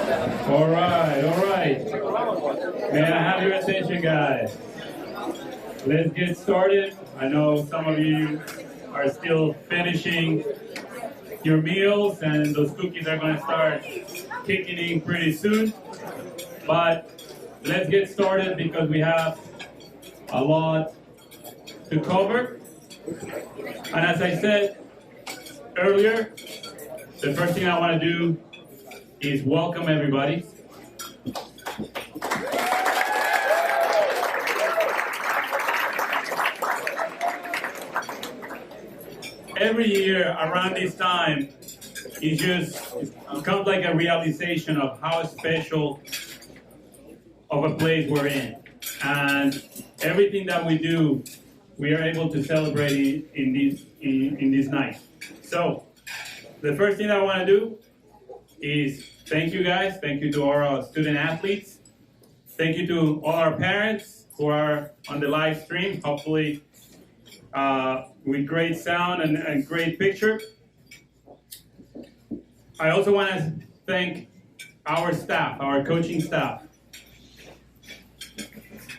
All right, all right. May I have your attention, guys? Let's get started. I know some of you are still finishing your meals, and those cookies are going to start kicking in pretty soon. But let's get started because we have a lot to cover. And as I said earlier, the first thing I want to do is welcome everybody. Every year around this time, it becomes like a realization of how special of a place we're in. And everything that we do, we are able to celebrate in this night. So, the first thing I want to do is thank you guys. Thank you to all our student athletes. Thank you to all our parents who are on the live stream, hopefully with great sound and great picture. I also want to thank our staff, our coaching staff.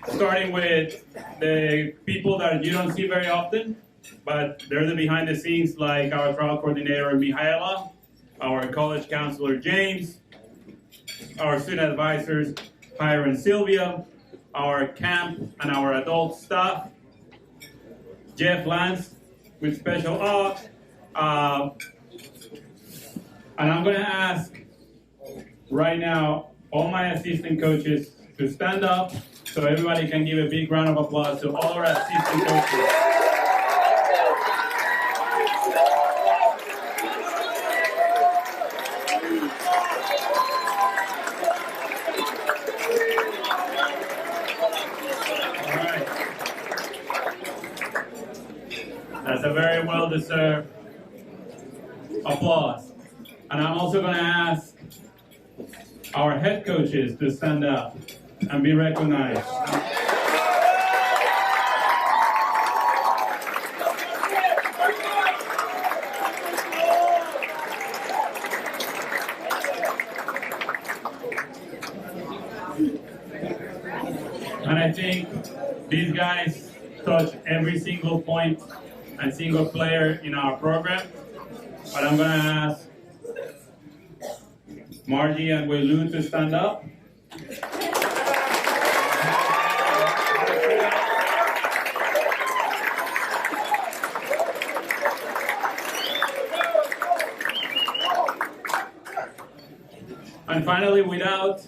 Starting with the people that you don't see very often, but they're the behind the scenes, like our trial coordinator, Mihaela, our college counselor, James, our student advisors, Pyra and Sylvia, our camp and our adult staff, Jeff Lance with special awe. And I'm going to ask right now all my assistant coaches to stand up so everybody can give a big round of applause to all our assistant coaches. All right. That's a very well-deserved applause. And I'm also going to ask our head coaches to stand up and be recognized. And I think these guys touch every single point and single player in our program. But I'm going to ask Margie and Weilu to stand up. And finally, without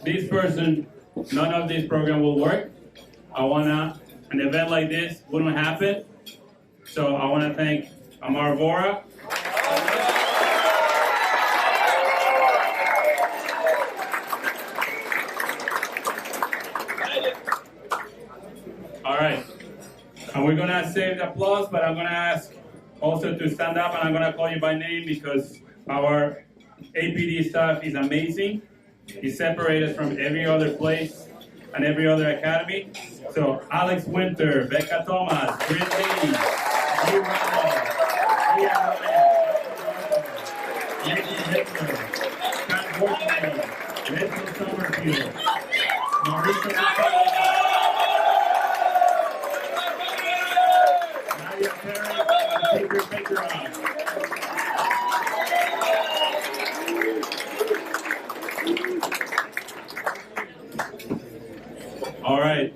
this person, none of this program will work. An event like this wouldn't happen. So I want to thank Amar Vora. All right. And we're going to save the applause, but I'm going to ask also to stand up, and I'm going to call you by name because our APD staff is amazing. It's separated from every other place and every other academy. So Alex Winter, Becca Thomas, Chris Lee, Hugh Randolph, Ian Ryan, Yankee Hitler, Pat Worthley, Leslie Summerfield, Marisa McCall, Nadia Perry, and Peter Petrov. All right.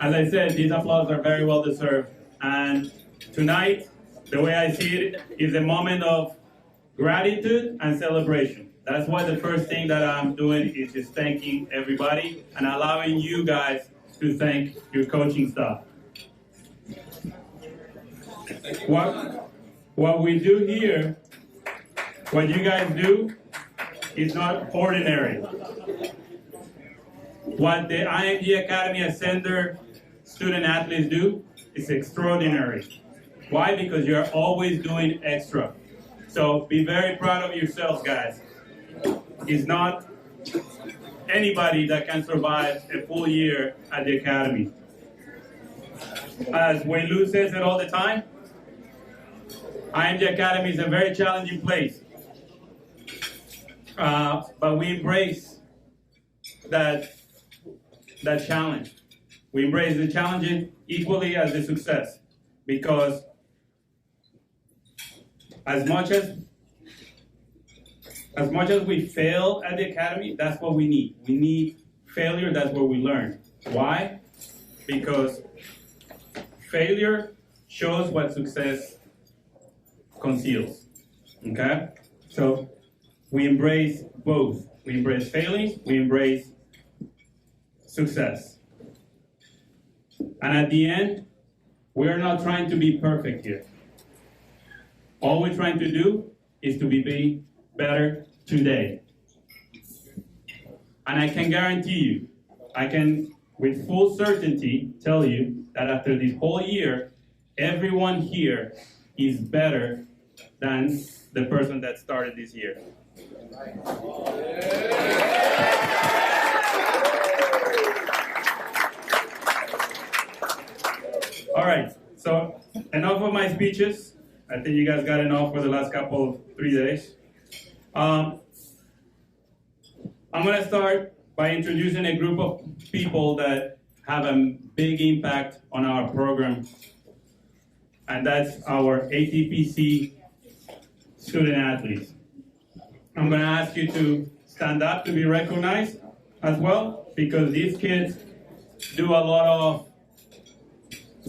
As I said, these applause are very well deserved. And tonight, the way I see it, is a moment of gratitude and celebration. That's why the first thing that I'm doing is just thanking everybody and allowing you guys to thank your coaching staff. What we do here, what you guys do, is not ordinary. What the IMG Academy Ascender student athletes do is extraordinary. Why? Because you're always doing extra. So be very proud of yourselves, guys. It's not anybody that can survive a full year at the academy. As Weilu says it all the time, IMG Academy is a very challenging place. But we embrace that challenge. We embrace the challenge equally as the success, because as much as we fail at the academy, that's what we need. We need failure. That's where we learn. Why? Because failure shows what success conceals. Okay? So we embrace both. We embrace failing, we embrace success. And at the end, we're not trying to be perfect here. All we're trying to do is to be better today. And I can guarantee you, I can with full certainty tell you that after this whole year, everyone here is better than the person that started this year. All right, so enough of my speeches. I think you guys got enough for the last 3 days. I'm going to start by introducing a group of people that have a big impact on our program, and that's our ATPC student athletes. I'm going to ask you to stand up to be recognized as well, because these kids do a lot of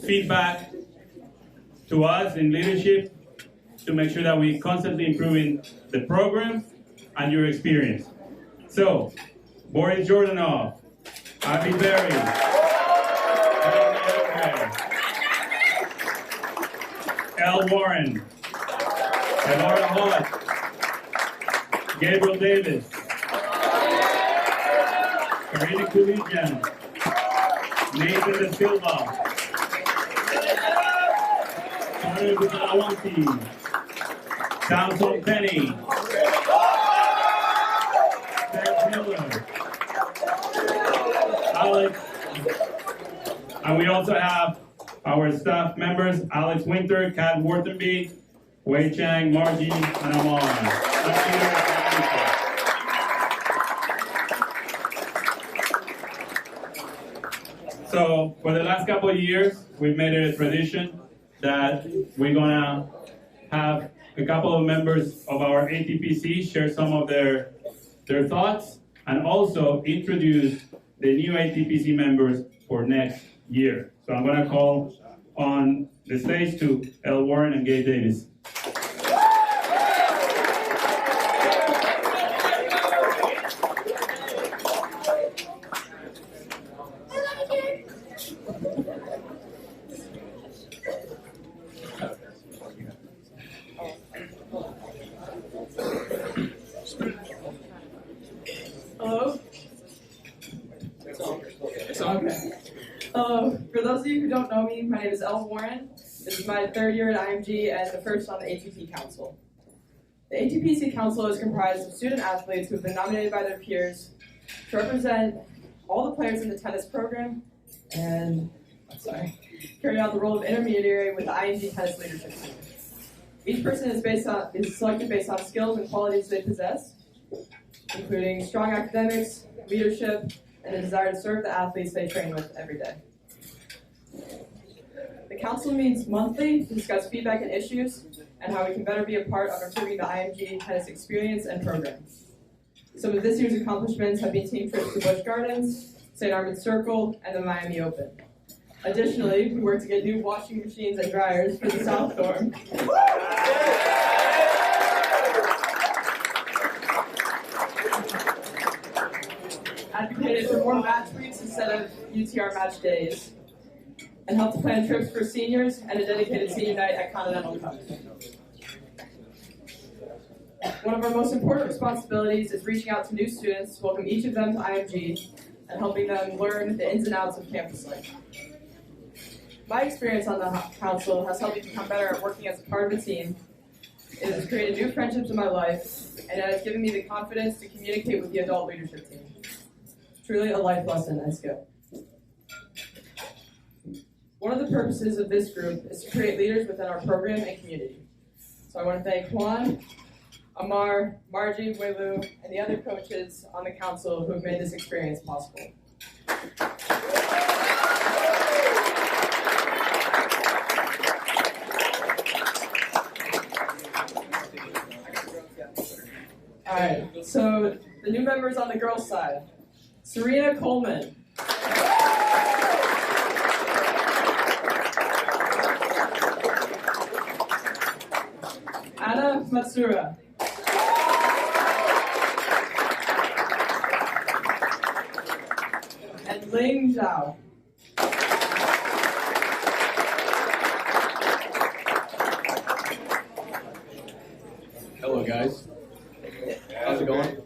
feedback to us in leadership to make sure that we're constantly improving the program and your experience. So, Boris Jordanov, Avi Berry, L. Warren, Elora Hott, Gabriel Davis, Karina Kulijan, Nathan De Silva, Tony Butalawanti, Samson Penny, Seth Miller, Alex, and we also have our staff members, Alex Winter, Kat Wortenby, Wei Chang, Margie, and Amar. So for the last couple of years, we've made it a tradition that we're gonna have a couple of members of our ATPC share some of their thoughts, and also introduce the new ATPC members for next year. So I'm gonna call on the stage to L. Warren and Gabe Davis. Hello? Okay. For those of you who don't know me, my name is Elle Warren. This is my third year at IMG and the first on the ATP Council. The ATPC Council is comprised of student athletes who have been nominated by their peers to represent all the players in the tennis program and carry out the role of intermediary with the IMG tennis leadership team. Each person is selected based on skills and qualities they possess, including strong academics, leadership, and a desire to serve the athletes they train with every day. The council meets monthly to discuss feedback and issues and how we can better be a part of improving the IMG tennis experience and program. Some of this year's accomplishments have been team trips to Busch Gardens, St. Armand's Circle, and the Miami Open. Additionally, we worked to get new washing machines and dryers for the South Dorm. Advocated for more match weeks instead of UTR match days, and helped plan trips for seniors and a dedicated senior night at Continental Cup. One of our most important responsibilities is reaching out to new students to welcome each of them to IMG and helping them learn the ins and outs of campus life. My experience on the council has helped me become better at working as a part of a team. It has created new friendships in my life, and it has given me the confidence to communicate with the adult leadership team. Truly a life lesson and skill. One of the purposes of this group is to create leaders within our program and community. So I want to thank Juan, Amar, Margie, Welu, and the other coaches on the council who have made this experience possible. Alright, so the new members on the girls' side. Serena Coleman. Anna Matsura. And Ling Zhao. Hello, guys. How's it going?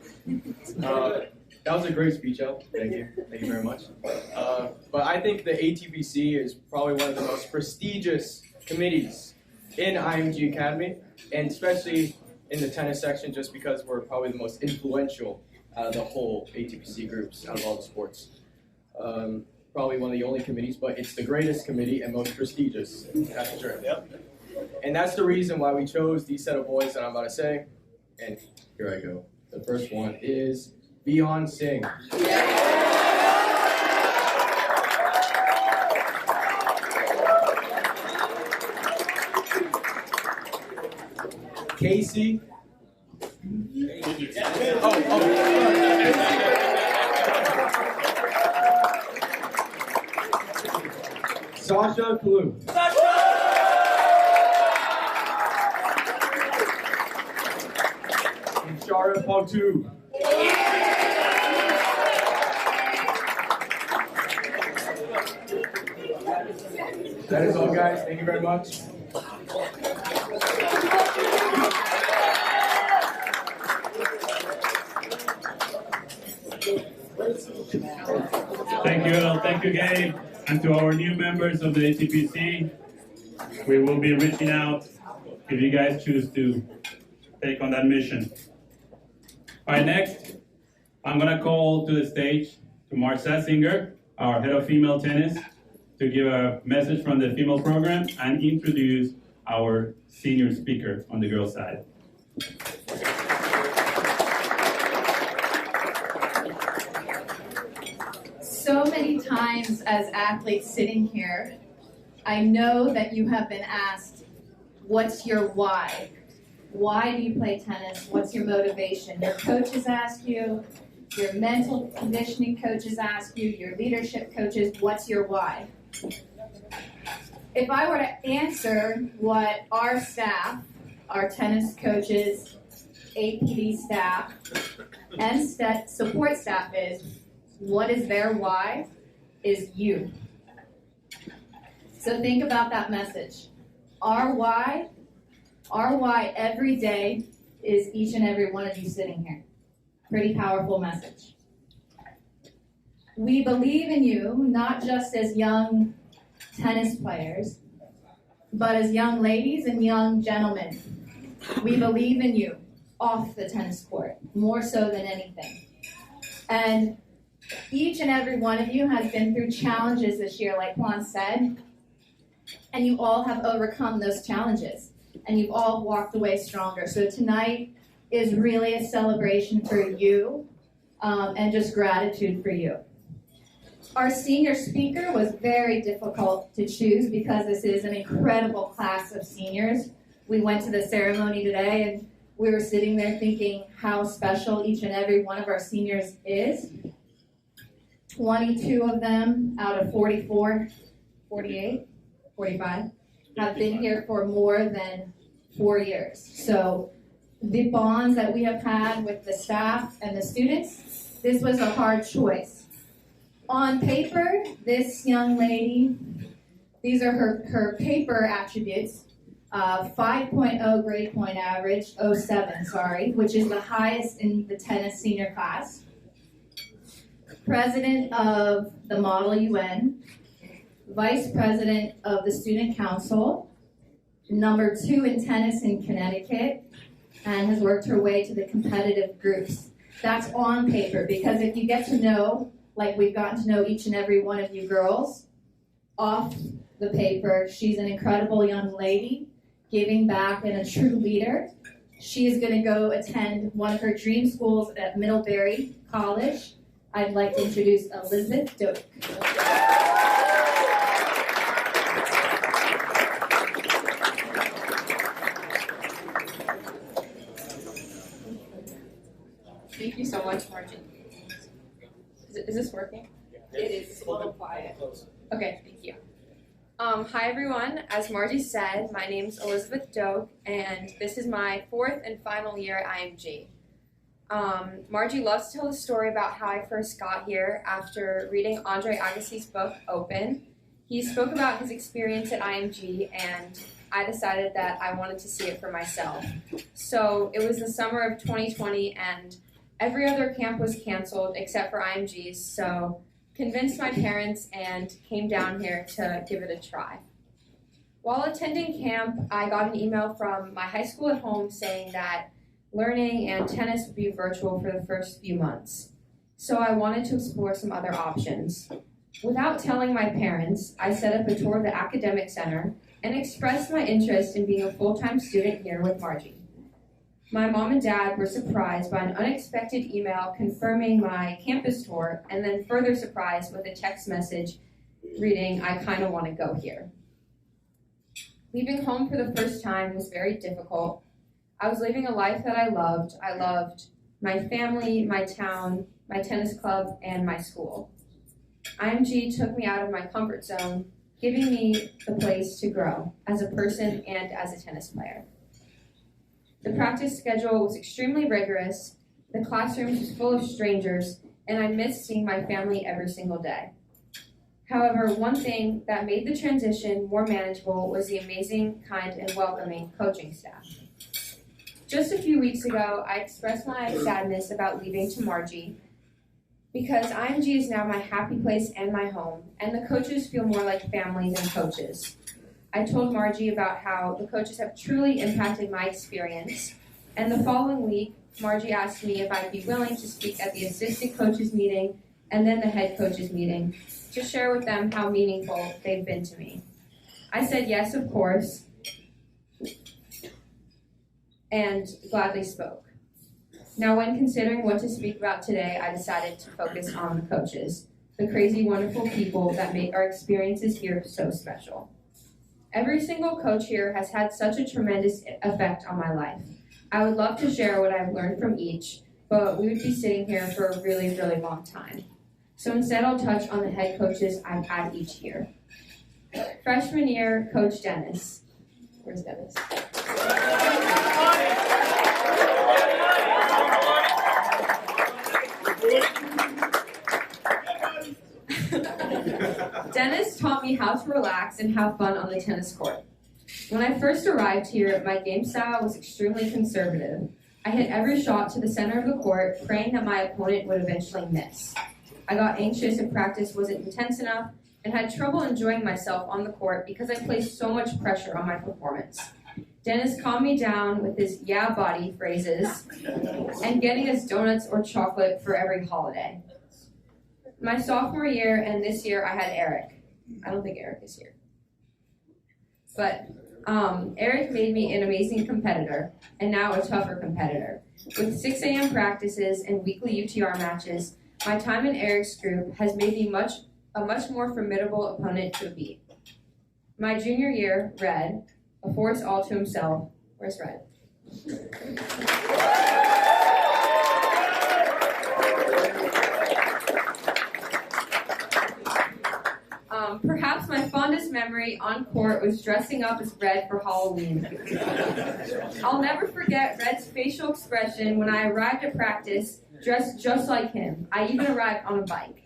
That was a great speech, El. Thank you. Thank you very much. But I think the ATPC is probably one of the most prestigious committees in IMG Academy, and especially in the tennis section, just because we're probably the most influential out of the whole ATPC groups, out of all the sports. Probably one of the only committees, but it's the greatest committee and most prestigious. That's true. Yep. And that's the reason why we chose these set of boys that I'm about to say. And here I go. The first one is Vihan Singh. Casey. Sasha Kalu. And Shara Pautu. That is all, guys. Thank you very much. Thank you, El. Thank you, Gabe. And to our new members of the ATPC, we will be reaching out if you guys choose to take on that mission. All right, next, I'm going to call to the stage to Marcia Singer, our head of female tennis, to give a message from the female program and introduce our senior speaker on the girls' side. So many times as athletes sitting here, I know that you have been asked, what's your why? Why do you play tennis? What's your motivation? Your coaches ask you, your mental conditioning coaches ask you, your leadership coaches, what's your why? If I were to answer what our staff, our tennis coaches, APD staff, and support staff is, what is their why, is you. So think about that message. Our why every day is each and every one of you sitting here. Pretty powerful message. We believe in you, not just as young tennis players, but as young ladies and young gentlemen. We believe in you off the tennis court, more so than anything. And each and every one of you has been through challenges this year, like Juan said, and you all have overcome those challenges, and you've all walked away stronger. So tonight is really a celebration for you, and just gratitude for you. Our senior speaker was very difficult to choose because this is an incredible class of seniors. We went to the ceremony today and we were sitting there thinking how special each and every one of our seniors is. 22 of them out of 44, 48, 45 have been here for more than 4 years. So the bonds that we have had with the staff and the students, this was a hard choice. On paper, this young lady, these are her paper attributes, 5.0 grade point average, 07, which is the highest in the tennis senior class. President of the Model UN, Vice President of the Student Council, number 2 in tennis in Connecticut, and has worked her way to the competitive groups. That's on paper, because if you get to know, like we've gotten to know each and every one of you girls, off the paper, she's an incredible young lady, giving back and a true leader, She is going to go attend one of her dream schools at Middlebury College. I'd like to introduce Elizabeth Doak. Thank you so much, Margie. Is this working? It is. It's a little quiet. Okay, thank you. Hi everyone. As Margie said, my name's Elizabeth Doak, and this is my 4th and final year at IMG. Margie loves to tell the story about how I first got here after reading Andre Agassi's book, Open. He spoke about his experience at IMG, and I decided that I wanted to see it for myself. So it was the summer of 2020, and every other camp was canceled except for IMG's, so convinced my parents and came down here to give it a try. While attending camp, I got an email from my high school at home saying that learning and tennis would be virtual for the first few months. So I wanted to explore some other options. Without telling my parents, I set up a tour of the academic center and expressed my interest in being a full-time student here with Margie. My mom and dad were surprised by an unexpected email confirming my campus tour, and then further surprised with a text message reading, "I kind of want to go here." Leaving home for the first time was very difficult. I was living a life that I loved. I loved my family, my town, my tennis club, and my school. IMG took me out of my comfort zone, giving me the place to grow as a person and as a tennis player. The practice schedule was extremely rigorous, the classrooms was full of strangers, and I missed seeing my family every single day. However, one thing that made the transition more manageable was the amazing, kind, and welcoming coaching staff. Just a few weeks ago, I expressed my sadness about leaving to Margie because IMG is now my happy place and my home, and the coaches feel more like family than coaches. I told Margie about how the coaches have truly impacted my experience, and the following week, Margie asked me if I'd be willing to speak at the assistant coaches meeting and then the head coaches meeting to share with them how meaningful they've been to me. I said yes, of course, and gladly spoke. Now, when considering what to speak about today, I decided to focus on the coaches, the crazy, wonderful people that make our experiences here so special. Every single coach here has had such a tremendous effect on my life. I would love to share what I've learned from each, but we would be sitting here for a really, really long time. So instead, I'll touch on the head coaches I've had each year. Freshman year, Coach Dennis. Where's Dennis? Dennis taught me how to relax and have fun on the tennis court. When I first arrived here, my game style was extremely conservative. I hit every shot to the center of the court, praying that my opponent would eventually miss. I got anxious if practice wasn't intense enough, and had trouble enjoying myself on the court because I placed so much pressure on my performance. Dennis calmed me down with his "yeah, buddy" phrases and getting us donuts or chocolate for every holiday. My sophomore year and this year I had Eric. I don't think Eric is here. But Eric made me an amazing competitor, and now a tougher competitor. With 6 a.m. practices and weekly UTR matches, my time in Eric's group has made me a much more formidable opponent to beat. My junior year, Red, a force all to himself. Where's Red? Perhaps my fondest memory on court was dressing up as Red for Halloween. I'll never forget Red's facial expression when I arrived at practice dressed just like him. I even arrived on a bike.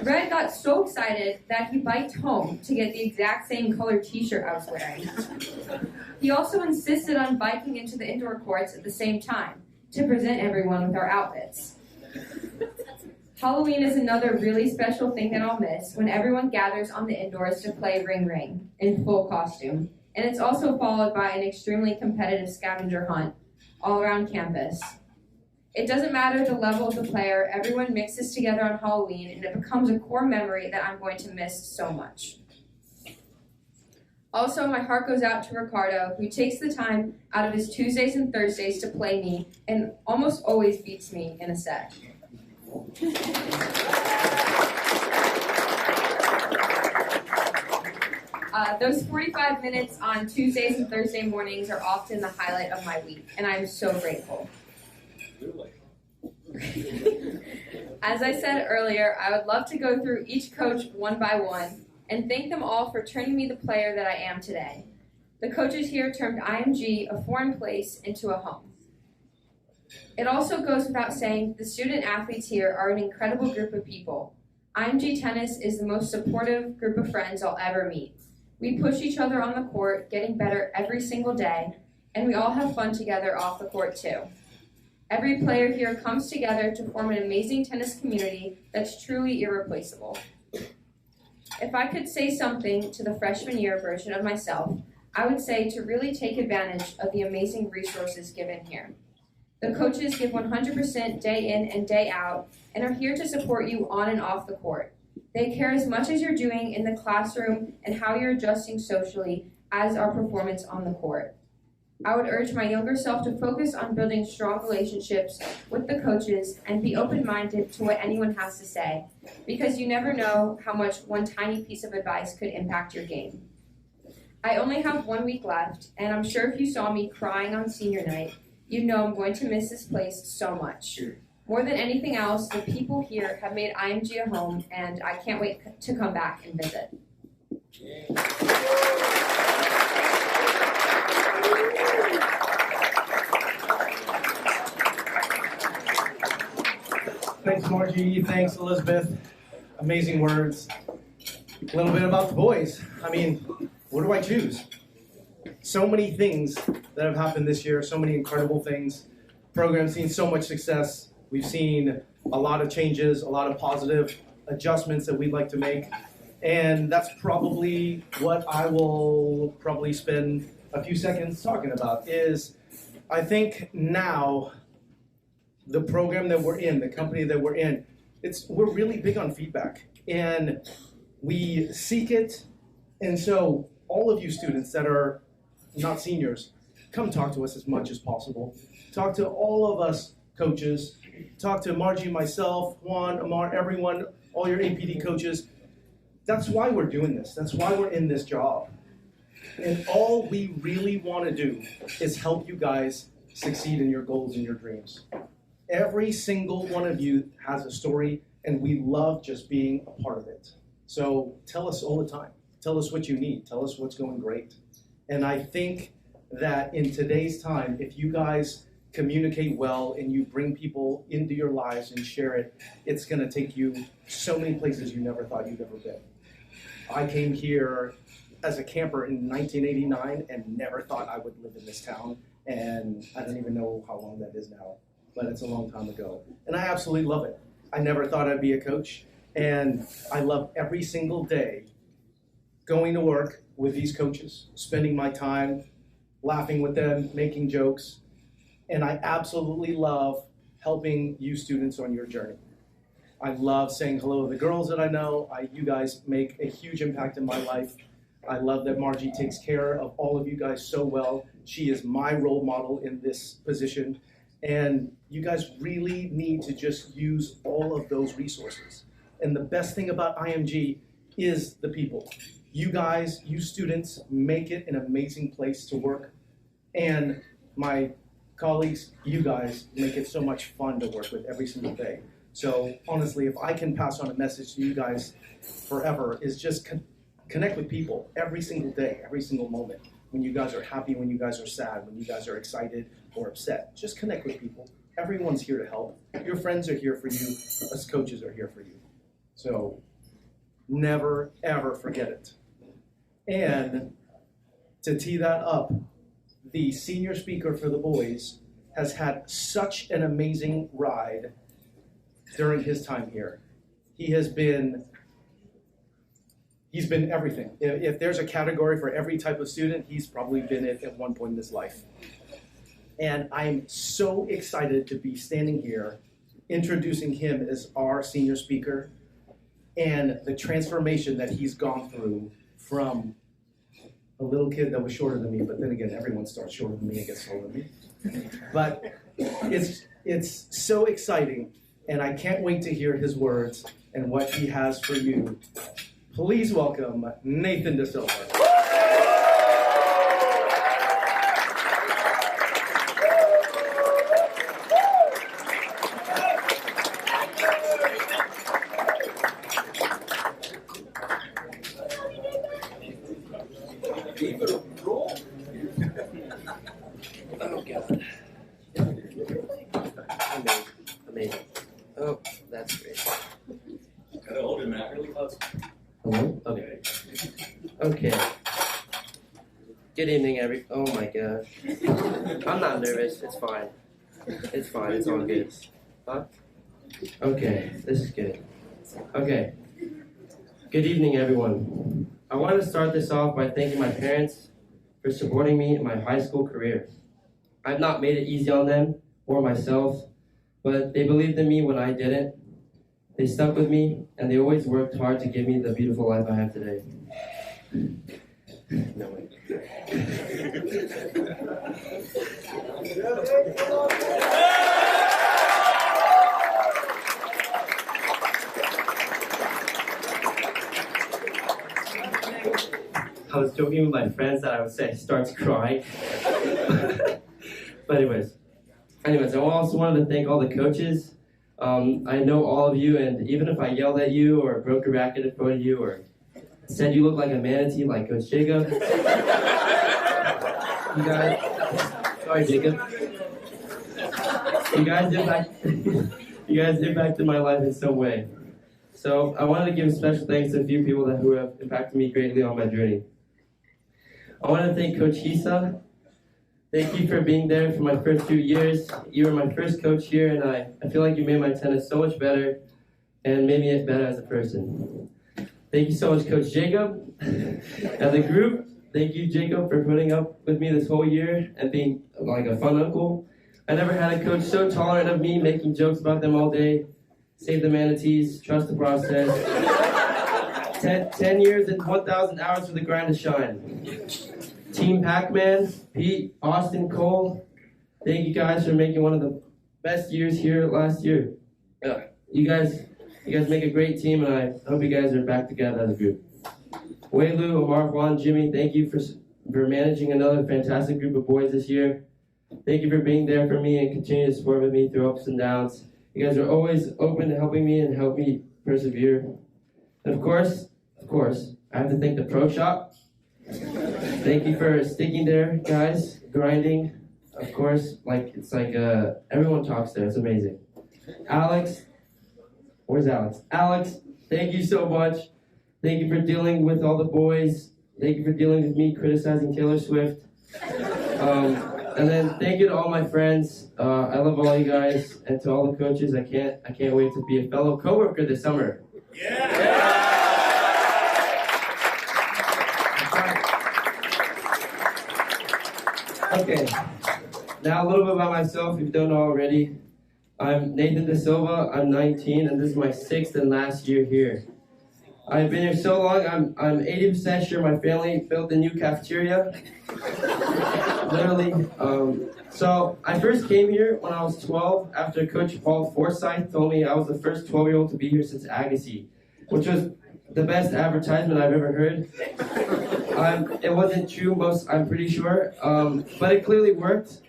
Red got so excited that he biked home to get the exact same colored t-shirt I was wearing. He also insisted on biking into the indoor courts at the same time to present everyone with our outfits. Halloween is another really special thing that I'll miss when everyone gathers on the indoors to play Ring Ring in full costume. And it's also followed by an extremely competitive scavenger hunt all around campus. It doesn't matter the level of the player, everyone mixes together on Halloween and it becomes a core memory that I'm going to miss so much. Also, my heart goes out to Ricardo, who takes the time out of his Tuesdays and Thursdays to play me and almost always beats me in a set. Those 45 minutes on Tuesdays and Thursday mornings are often the highlight of my week, and I'm so grateful. As I said earlier, I would love to go through each coach one by one and thank them all for turning me the player that I am today. The coaches here turned IMG, a foreign place, into a home. It also goes without saying the student athletes here are an incredible group of people. IMG Tennis is the most supportive group of friends I'll ever meet. We push each other on the court, getting better every single day, and we all have fun together off the court too. Every player here comes together to form an amazing tennis community that's truly irreplaceable. If I could say something to the freshman year version of myself, I would say to really take advantage of the amazing resources given here. The coaches give 100% day in and day out and are here to support you on and off the court. They care as much as you're doing in the classroom and how you're adjusting socially as our performance on the court. I would urge my younger self to focus on building strong relationships with the coaches and be open-minded to what anyone has to say, because you never know how much one tiny piece of advice could impact your game. I only have 1 week left, and I'm sure if you saw me crying on senior night, you'd know I'm going to miss this place so much. More than anything else, the people here have made IMG a home, and I can't wait to come back and visit. Thanks, Margie. Thanks, Elizabeth. Amazing words. A little bit about the boys. I mean, what do I choose? So many things that have happened this year, so many incredible things. Program's seen so much success. We've seen a lot of changes, a lot of positive adjustments that we'd like to make. And that's probably what I will probably spend a few seconds talking about is I think now the program that we're in, the company that we're in, we're really big on feedback and we seek it. And so all of you students that are not seniors, come talk to us as much as possible. Talk to all of us coaches. Talk to Margie, myself, Juan, Amar, everyone, all your APD coaches. That's why we're doing this. That's why we're in this job. And all we really want to do is help you guys succeed in your goals and your dreams. Every single one of you has a story, and we love just being a part of it. So tell us all the time. Tell us what you need. Tell us what's going great. And I think that in today's time, if you guys communicate well and you bring people into your lives and share it, it's going to take you so many places you never thought you'd ever been. I came here as a camper in 1989 and never thought I would live in this town. And I don't even know how long that is now, but it's a long time ago. And I absolutely love it. I never thought I'd be a coach. And I love every single day going to work with these coaches, spending my time, laughing with them, making jokes. And I absolutely love helping you students on your journey. I love saying hello to the girls that I know. You guys make a huge impact in my life. I love that Margie takes care of all of you guys so well. She is my role model in this position. And you guys really need to just use all of those resources. And the best thing about IMG is the people. You guys, you students, make it an amazing place to work. And my colleagues, you guys make it so much fun to work with every single day. So honestly, if I can pass on a message to you guys forever, is just connect with people every single day, every single moment. When you guys are happy, when you guys are sad, when you guys are excited or upset, just connect with people. Everyone's here to help. Your friends are here for you. Us coaches are here for you. So never, ever forget it. And to tee that up, the senior speaker for the boys has had such an amazing ride during his time here. He's been everything. If there's a category for every type of student, he's probably been it at one point in his life. And I'm so excited to be standing here introducing him as our senior speaker and the transformation that he's gone through from a little kid that was shorter than me, but then again, everyone starts shorter than me and gets taller than me. But it's so exciting, and I can't wait to hear his words and what he has for you. Please welcome Nathan De Silva. Oh, God. Amazing. Oh, that's great. Gotta hold it, Matt, really close. Hello? Okay. Okay. Good evening, oh my gosh. I'm not nervous. It's fine. It's fine. It's all good. Huh? Okay. This is good. Okay. Good evening, everyone. I want to start this off by thanking my parents for supporting me in my high school career. I've not made it easy on them or myself, but they believed in me when I didn't. They stuck with me, and they always worked hard to give me the beautiful life I have today. No way. I was joking with my friends that I would say starts crying. But anyways, I also wanted to thank all the coaches. I know all of you, and even if I yelled at you or broke a racket in front of you or said you look like a manatee like Coach Jacob, you guys, sorry Jacob, you guys impacted my life in some way. So I wanted to give special thanks to a few people who have impacted me greatly on my journey. I want to thank Coach Hisa. Thank you for being there for my first 2 years. You were my first coach here, and I feel like you made my tennis so much better and made me better as a person. Thank you so much, Coach Jacob. As a group, thank you, Jacob, for putting up with me this whole year and being like a fun uncle. I never had a coach so tolerant of me, making jokes about them all day. Save the manatees, trust the process. 10 years and 1,000 hours for the grind to shine. Team Pac-Man, Pete, Austin, Cole, thank you guys for making one of the best years here last year. You guys make a great team, and I hope you guys are back together as a group. Wei-Lu, Omar, Juan, Jimmy, thank you for managing another fantastic group of boys this year. Thank you for being there for me and continuing to support with me through ups and downs. You guys are always open to helping me and help me persevere. And of course, I have to thank the Pro Shop. Thank you for sticking there, guys, grinding. Of course, everyone talks there. It's amazing. Alex, where's Alex? Alex, thank you so much. Thank you for dealing with all the boys. Thank you for dealing with me criticizing Taylor Swift. And then thank you to all my friends. I love all you guys, and to all the coaches. I can't wait to be a fellow coworker this summer. Yeah. Okay, now a little bit about myself, if you don't know already. I'm Nathan De Silva, I'm 19, and this is my 6th and last year here. I've been here so long, I'm 80% sure my family built the new cafeteria. Literally. So I first came here when I was 12 after Coach Paul Forsyth told me I was the first 12-year-old to be here since Agassi, which was the best advertisement I've ever heard. It wasn't true, I'm pretty sure, but it clearly worked.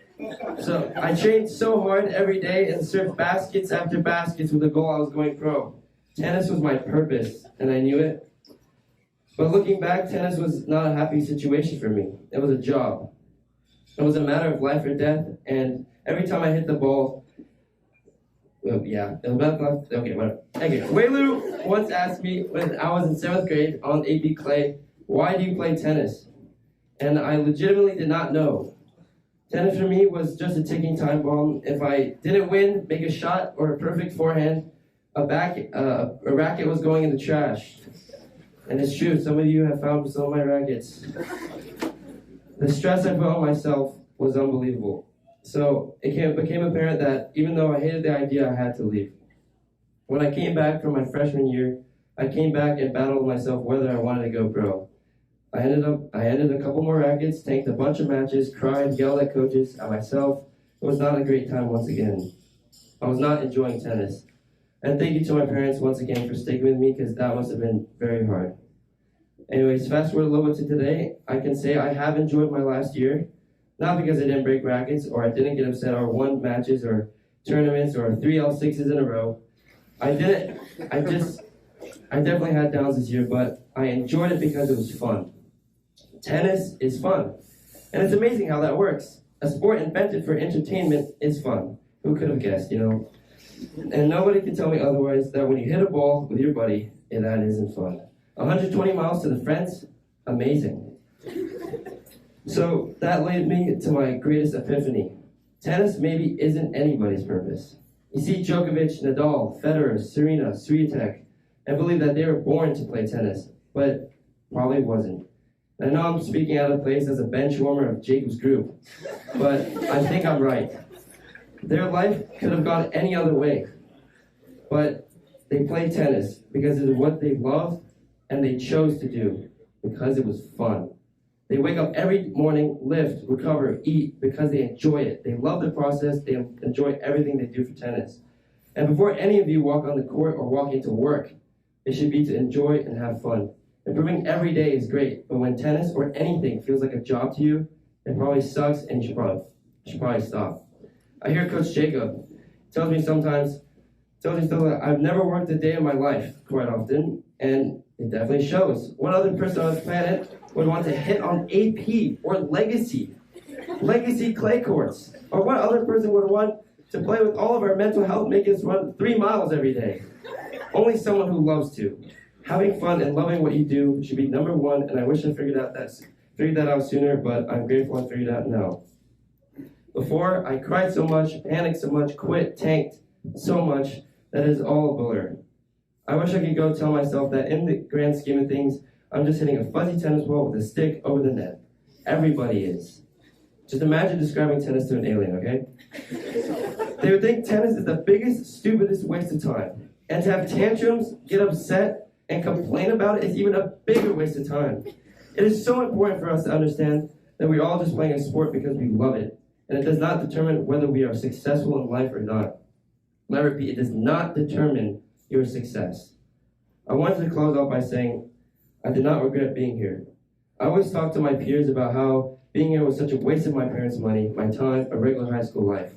So I trained so hard every day and served baskets after baskets with the goal I was going pro. Tennis was my purpose, and I knew it. But looking back, tennis was not a happy situation for me. It was a job. It was a matter of life or death, and every time I hit the ball, Wei-Lu once asked me when I was in 7th grade on AP Clay, why do you play tennis? And I legitimately did not know. Tennis for me was just a ticking time bomb. If I didn't win, make a shot, or a perfect forehand, a racket was going in the trash. And it's true, some of you have found some of my rackets. The stress I put on myself was unbelievable. So it became apparent that even though I hated the idea, I had to leave. When I came back from my freshman year, I came back and battled myself whether I wanted to go pro. I ended a couple more rackets, tanked a bunch of matches, cried, yelled at coaches, at myself. It was not a great time once again. I was not enjoying tennis. And thank you to my parents once again for sticking with me, because that must have been very hard. Anyways, fast forward a little bit to today, I can say I have enjoyed my last year, not because I didn't break rackets or I didn't get upset or won matches or tournaments or 3 L6s in a row. I definitely had downs this year, but I enjoyed it because it was fun. Tennis is fun, and it's amazing how that works. A sport invented for entertainment is fun. Who could have guessed, you know? And nobody can tell me otherwise that when you hit a ball with your buddy, that isn't fun. 120 miles to the fence, amazing. So that led me to my greatest epiphany. Tennis maybe isn't anybody's purpose. You see Djokovic, Nadal, Federer, Serena, Swiatek, and believe that they were born to play tennis, but probably wasn't. I know I'm speaking out of place as a bench warmer of Jacob's group, but I think I'm right. Their life could have gone any other way, but they played tennis because it is what they love and they chose to do because it was fun. They wake up every morning, lift, recover, eat because they enjoy it. They love the process. They enjoy everything they do for tennis. And before any of you walk on the court or walk into work, it should be to enjoy and have fun. Improving every day is great, but when tennis or anything feels like a job to you, it probably sucks and you should probably stop. I hear Coach Jacob tells me stuff that I've never worked a day in my life quite often, and it definitely shows. What other person on this planet would want to hit on AP or legacy clay courts? Or what other person would want to play with all of our mental health, making us run 3 miles every day? Only someone who loves to. Having fun and loving what you do should be number one, and I wish I figured that out sooner, but I'm grateful I figured it out now. Before, I cried so much, panicked so much, quit, tanked so much, that is all a blur. I wish I could go tell myself that in the grand scheme of things, I'm just hitting a fuzzy tennis ball with a stick over the net. Everybody is. Just imagine describing tennis to an alien, okay? They would think tennis is the biggest, stupidest waste of time. And to have tantrums, get upset, and complain about it is even a bigger waste of time. It is so important for us to understand that we're all just playing a sport because we love it, and it does not determine whether we are successful in life or not. And I repeat, it does not determine your success. I wanted to close out by saying, I did not regret being here. I always talk to my peers about how being here was such a waste of my parents' money, my time, a regular high school life.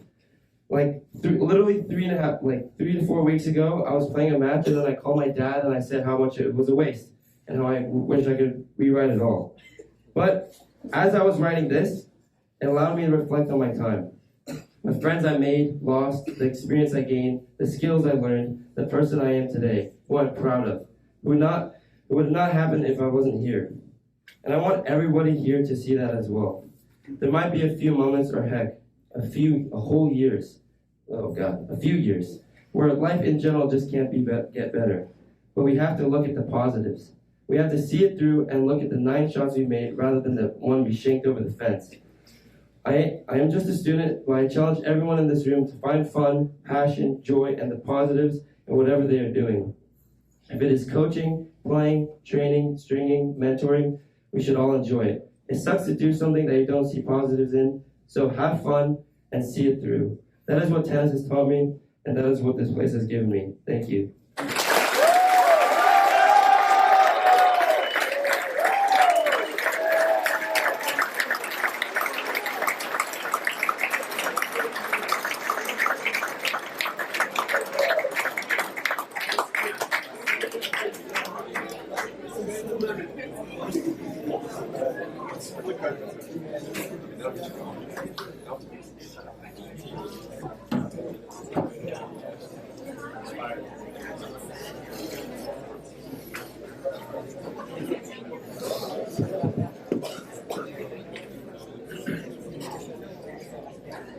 Literally 3 to 4 weeks ago, I was playing a match, and then I called my dad and I said how much it was a waste and how I wish I could rewrite it all. But as I was writing this, it allowed me to reflect on my time. The friends I made, lost, the experience I gained, the skills I learned, the person I am today, who I'm proud of. It would not happen if I wasn't here. And I want everybody here to see that as well. There might be a few moments, or heck, a few years, where life in general just can't get better. But we have to look at the positives. We have to see it through and look at the 9 shots we made rather than the one we shanked over the fence. I am just a student, but I challenge everyone in this room to find fun, passion, joy, and the positives in whatever they are doing. If it is coaching, playing, training, stringing, mentoring, we should all enjoy it. It sucks to do something that you don't see positives in, so have fun and see it through. That is what tennis has taught me, and that is what this place has given me. Thank you.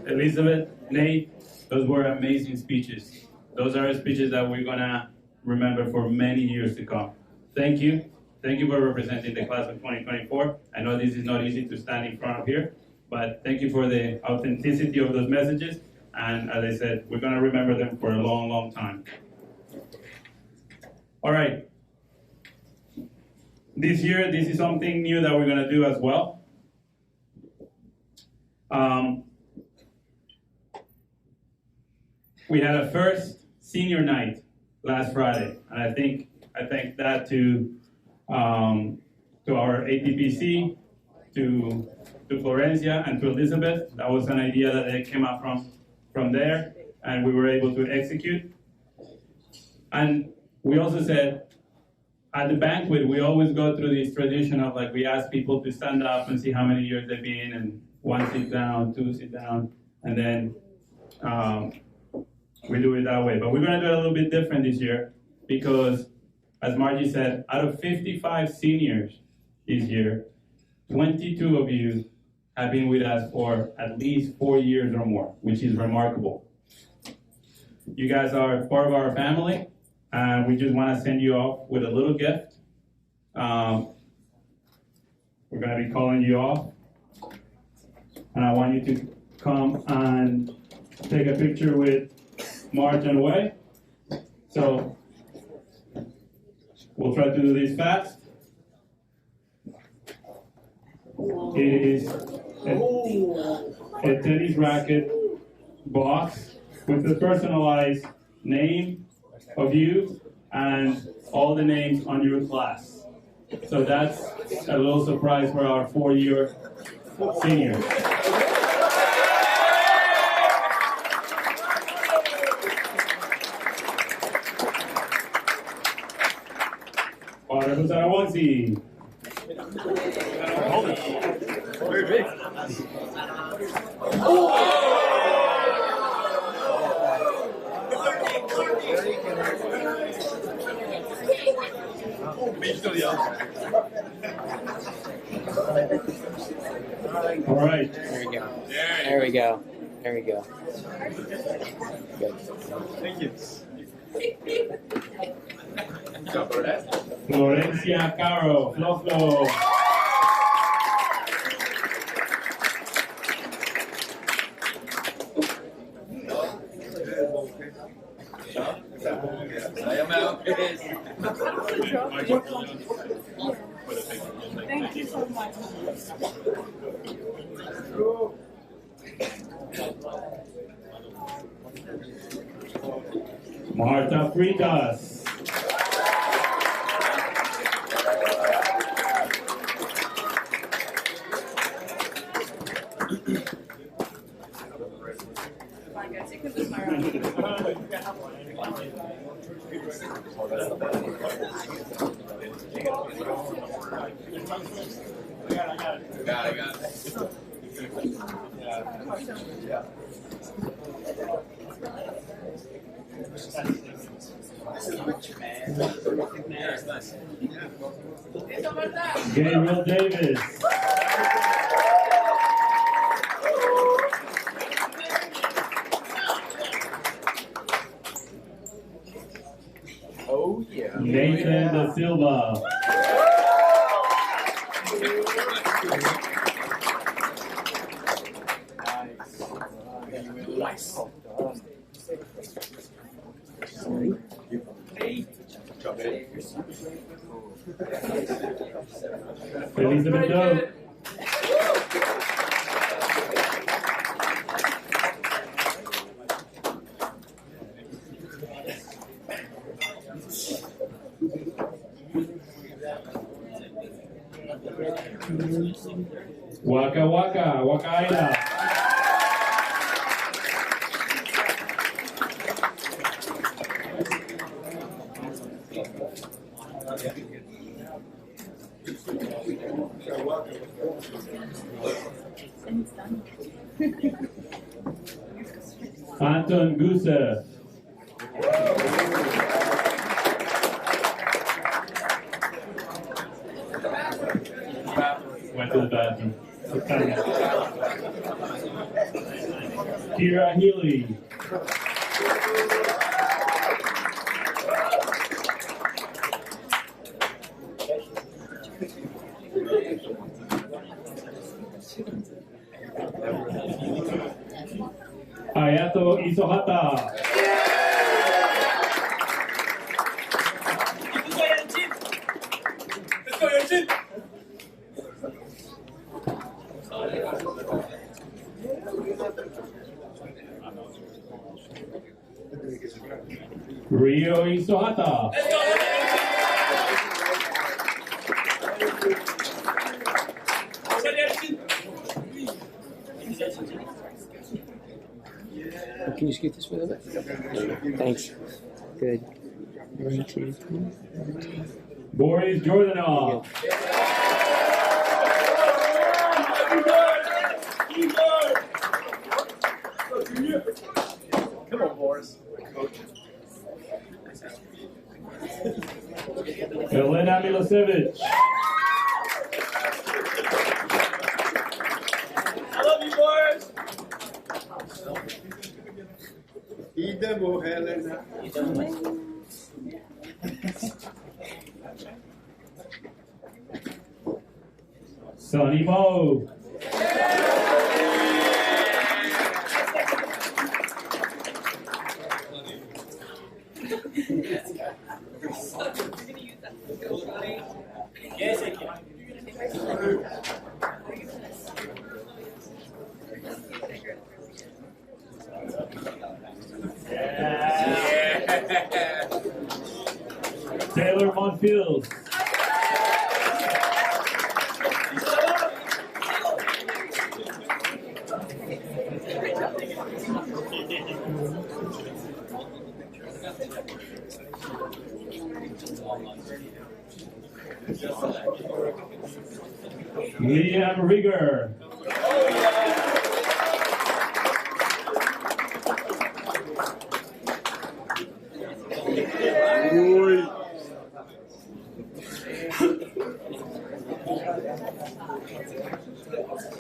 Elizabeth, Nate, those were amazing speeches. Those are speeches that we're gonna remember for many years to come. Thank you. Thank you for representing the class of 2024. I know this is not easy to stand in front of here, but thank you for the authenticity of those messages. And as I said, we're gonna remember them for a long, long time. All right. this year, this is something new that we're going to do as well. We had a first senior night last Friday, and I thank that to our ATPC, to Florencia, and to Elizabeth. That was an idea that they came out from there, and we were able to execute. And we also said, at the banquet, we always go through this tradition of like, we ask people to stand up and see how many years they've been, and 1 sit down, 2 sit down, and then we do it that way. But we're gonna do it a little bit different this year because, as Margie said, out of 55 seniors this year, 22 of you have been with us for at least 4 years or more, which is remarkable. You guys are part of our family, and we just want to send you off with a little gift. We're going to be calling you off, and I want you to come and take a picture with Marge and Wei. So we'll try to do this fast. It is a tennis racket box with the personalized name of you and all the names on your class. So that's a little surprise for our 4-year seniors. Very big. All right. There we go. There we go. There we go. Good. Thank you. Florencia Caro, Flo Flo. I am out. Thank you so much. Marta Fritas. I got it. Gabriel Davis. Oh yeah. Nathan Da Silva. Nice. Elizabeth Doe. Waka Waka, Wakaida. Anton Gusev. Went to the bathroom. Kira Healy. Hayato Isohata. Let's go, your team. Rio Isohata. Can you scoot this way a little bit? Thanks. Good. 1, 2, 3. Boris Jordanov. Come on, Boris. Elena Milosevic. I love you, boys. Idemo, Helena. Sonny Mo. Taylor Monfield. Liam Rieger.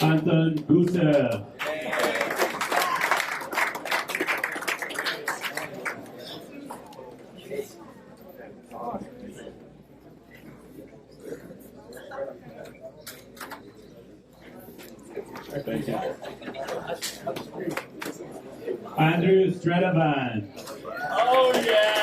Anton Gusev. Andrew Stradavan. Oh, yeah.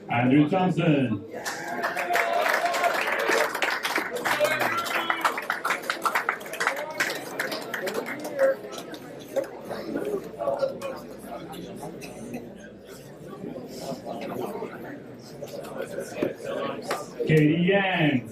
Andrew Thompson. Katie Yang.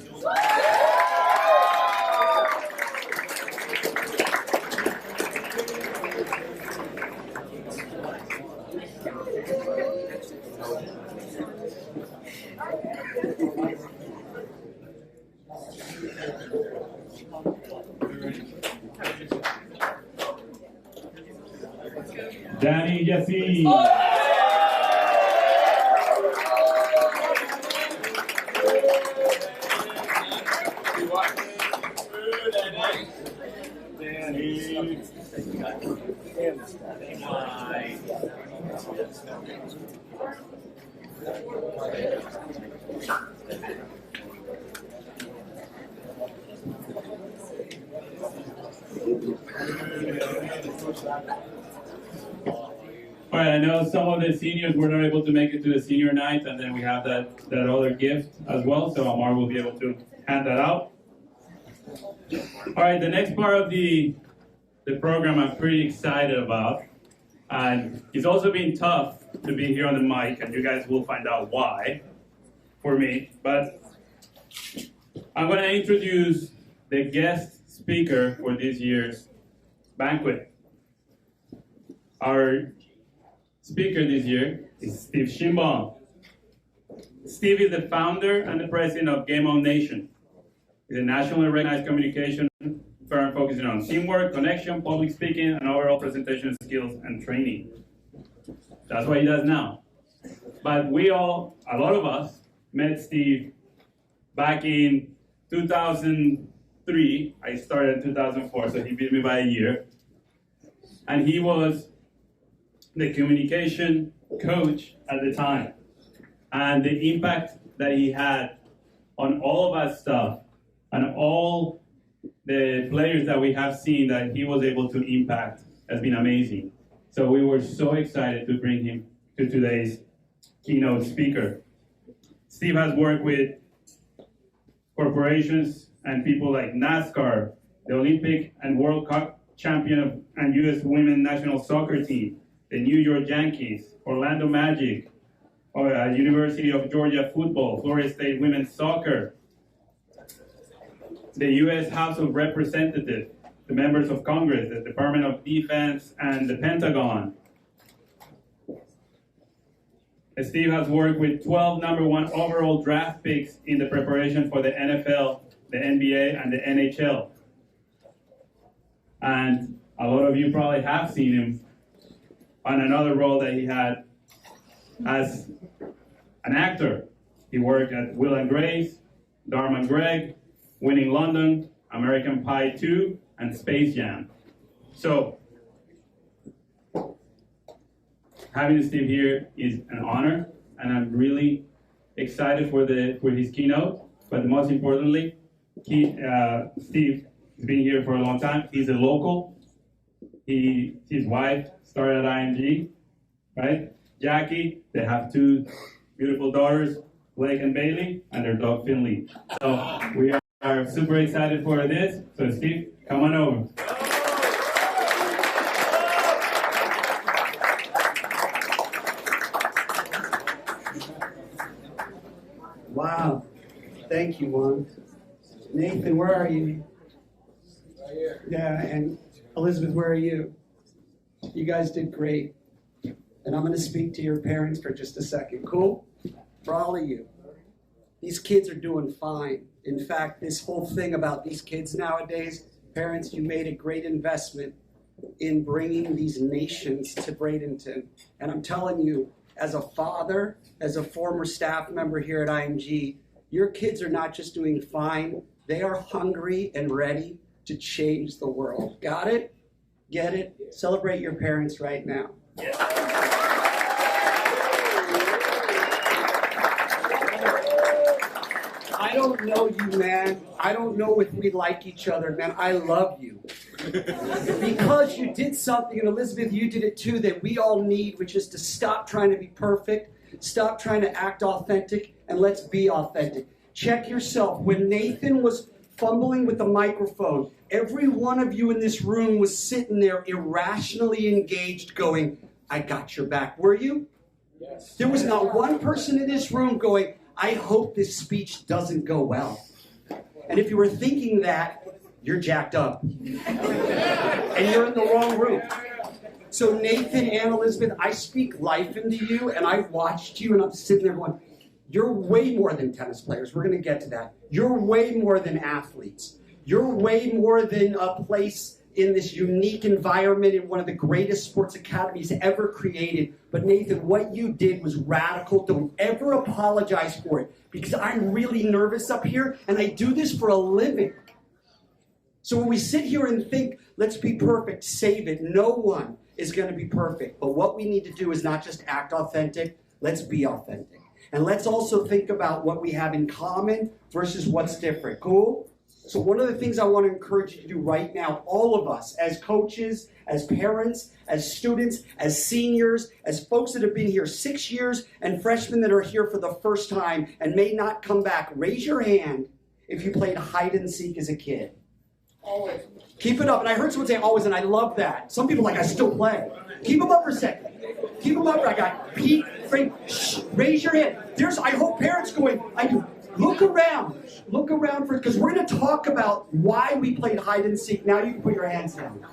Danny Jesse. All right, I know some of the seniors were not able to make it to the senior night, and then we have that other gift as well, so Amar will be able to hand that out. All right, the next part of the program I'm pretty excited about, and it's also been tough to be here on the mic, and you guys will find out why for me, but I'm going to introduce the guest speaker for this year's Banquet. Our speaker this year is Steve Shimbon. Steve is the founder and the president of Game On Nation. He's a nationally recognized communication firm focusing on teamwork, connection, public speaking, and overall presentation skills and training. That's what he does now. But a lot of us, met Steve back in 2003. I started in 2004, so he beat me by a year. And he was the communication coach at the time. And the impact that he had on all of our stuff and all the players that we have seen that he was able to impact has been amazing. So we were so excited to bring him to today's keynote speaker. Steve has worked with corporations and people like NASCAR, the Olympic and World Cup champion and U.S. women's national soccer team, the New York Yankees, Orlando Magic, University of Georgia football, Florida State women's soccer, the U.S. House of Representatives, the members of Congress, the Department of Defense, and the Pentagon. Steve has worked with 12 #1 overall draft picks in the preparation for the NFL, the NBA, and the NHL. And a lot of you probably have seen him on another role that he had as an actor. He worked at Will and Grace, Dharma and Greg, Winning London, American Pie 2, and Space Jam. So, having Steve here is an honor, and I'm really excited for his keynote. But most importantly, Steve has been here for a long time. He's a local. His wife started at IMG, right? Jackie, they have 2 beautiful daughters, Blake and Bailey, and their dog Finley. So we are super excited for this. So Steve, come on over. Wow. Thank you, Juan. Nathan, where are you? Yeah, and Elizabeth, where are you? You guys did great. And I'm going to speak to your parents for just a second. Cool? For all of you. These kids are doing fine. In fact, this whole thing about these kids nowadays, parents, you made a great investment in bringing these nations to Bradenton. And I'm telling you, as a father, as a former staff member here at IMG, your kids are not just doing fine, they are hungry and ready to change the world. Got it? Get it? Celebrate your parents right now. I don't know you, man. I don't know if we like each other, man. I love you. Because you did something, and Elizabeth, you did it too, that we all need, which is to stop trying to be perfect, stop trying to act authentic, and let's be authentic. Check yourself. When Nathan was fumbling with the microphone, every one of you in this room was sitting there irrationally engaged going, I got your back. Were you? Yes. There was not one person in this room going, I hope this speech doesn't go well. And if you were thinking that, you're jacked up. And you're in the wrong room. So Nathan and Elizabeth, I speak life into you, and I watched you, and I'm sitting there going, you're way more than tennis players. We're going to get to that. You're way more than athletes. You're way more than a place in this unique environment in one of the greatest sports academies ever created. But Nathan, what you did was radical. Don't ever apologize for it, because I'm really nervous up here, and I do this for a living. So when we sit here and think, let's be perfect, save it, no one is going to be perfect. But what we need to do is not just act authentic, let's be authentic. And let's also think about what we have in common versus what's different. Cool? So one of the things I want to encourage you to do right now, all of us, as coaches, as parents, as students, as seniors, as folks that have been here 6 years, and freshmen that are here for the first time and may not come back, raise your hand if you played hide and seek as a kid. Always. Keep it up. And I heard someone say always, and I love that. Some people are like, I still play. Keep them up for a second. Keep them up. I got Pete, Frank. Shh, raise your hand. I hope parents going, I do. Look around. Look around for, because we're going to talk about why we played hide and seek. Now you can put your hands down.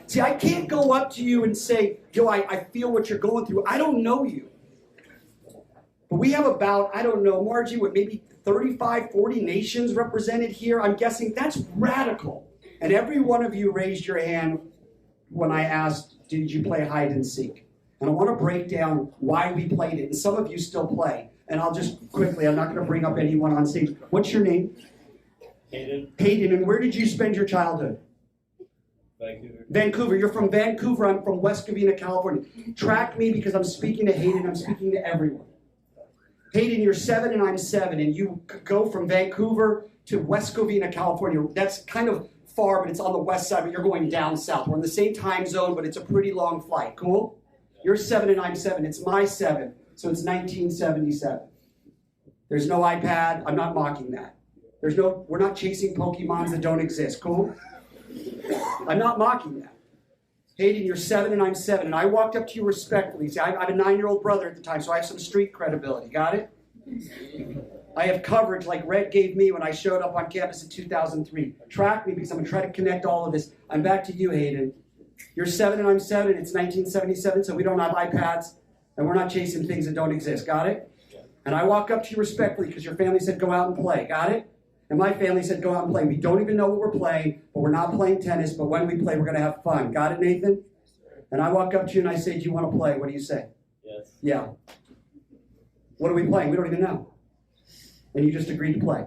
See, I can't go up to you and say, yo, I feel what you're going through. I don't know you. But we have about, I don't know, Margie, what, maybe 35, 40 nations represented here. I'm guessing that's radical. And every one of you raised your hand when I asked, did you play hide and seek? And I want to break down why we played it. And some of you still play. And I'll just quickly, I'm not going to bring up anyone on stage. What's your name? Hayden. Hayden. And where did you spend your childhood? Vancouver. Vancouver. You're from Vancouver. I'm from West Covina, California. Track me, because I'm speaking to Hayden. I'm speaking to everyone. Hayden, you're 7 and I'm 7. And you go from Vancouver to West Covina, California. That's kind of far, but it's on the west side, but you're going down south. We're in the same time zone, but it's a pretty long flight. Cool? You're 7 and I'm 7. It's my 7. So it's 1977. There's no iPad. I'm not mocking that. We're not chasing Pokemons that don't exist, cool? I'm not mocking that. Hayden, you're 7 and I'm 7, and I walked up to you respectfully. See, I'm a 9-year-old brother at the time, so I have some street credibility, got it? I have coverage like Red gave me when I showed up on campus in 2003. Track me because I'm going to try to connect all of this. I'm back to you, Hayden. You're 7 and I'm 7, it's 1977, so we don't have iPads, and we're not chasing things that don't exist, got it? And I walk up to you respectfully because your family said go out and play, got it? And my family said go out and play. We don't even know what we're playing, but we're not playing tennis, but when we play, we're going to have fun. Got it, Nathan? And I walk up to you and I say, do you want to play? What do you say? Yes. Yeah. What are we playing? We don't even know. And you just agreed to play.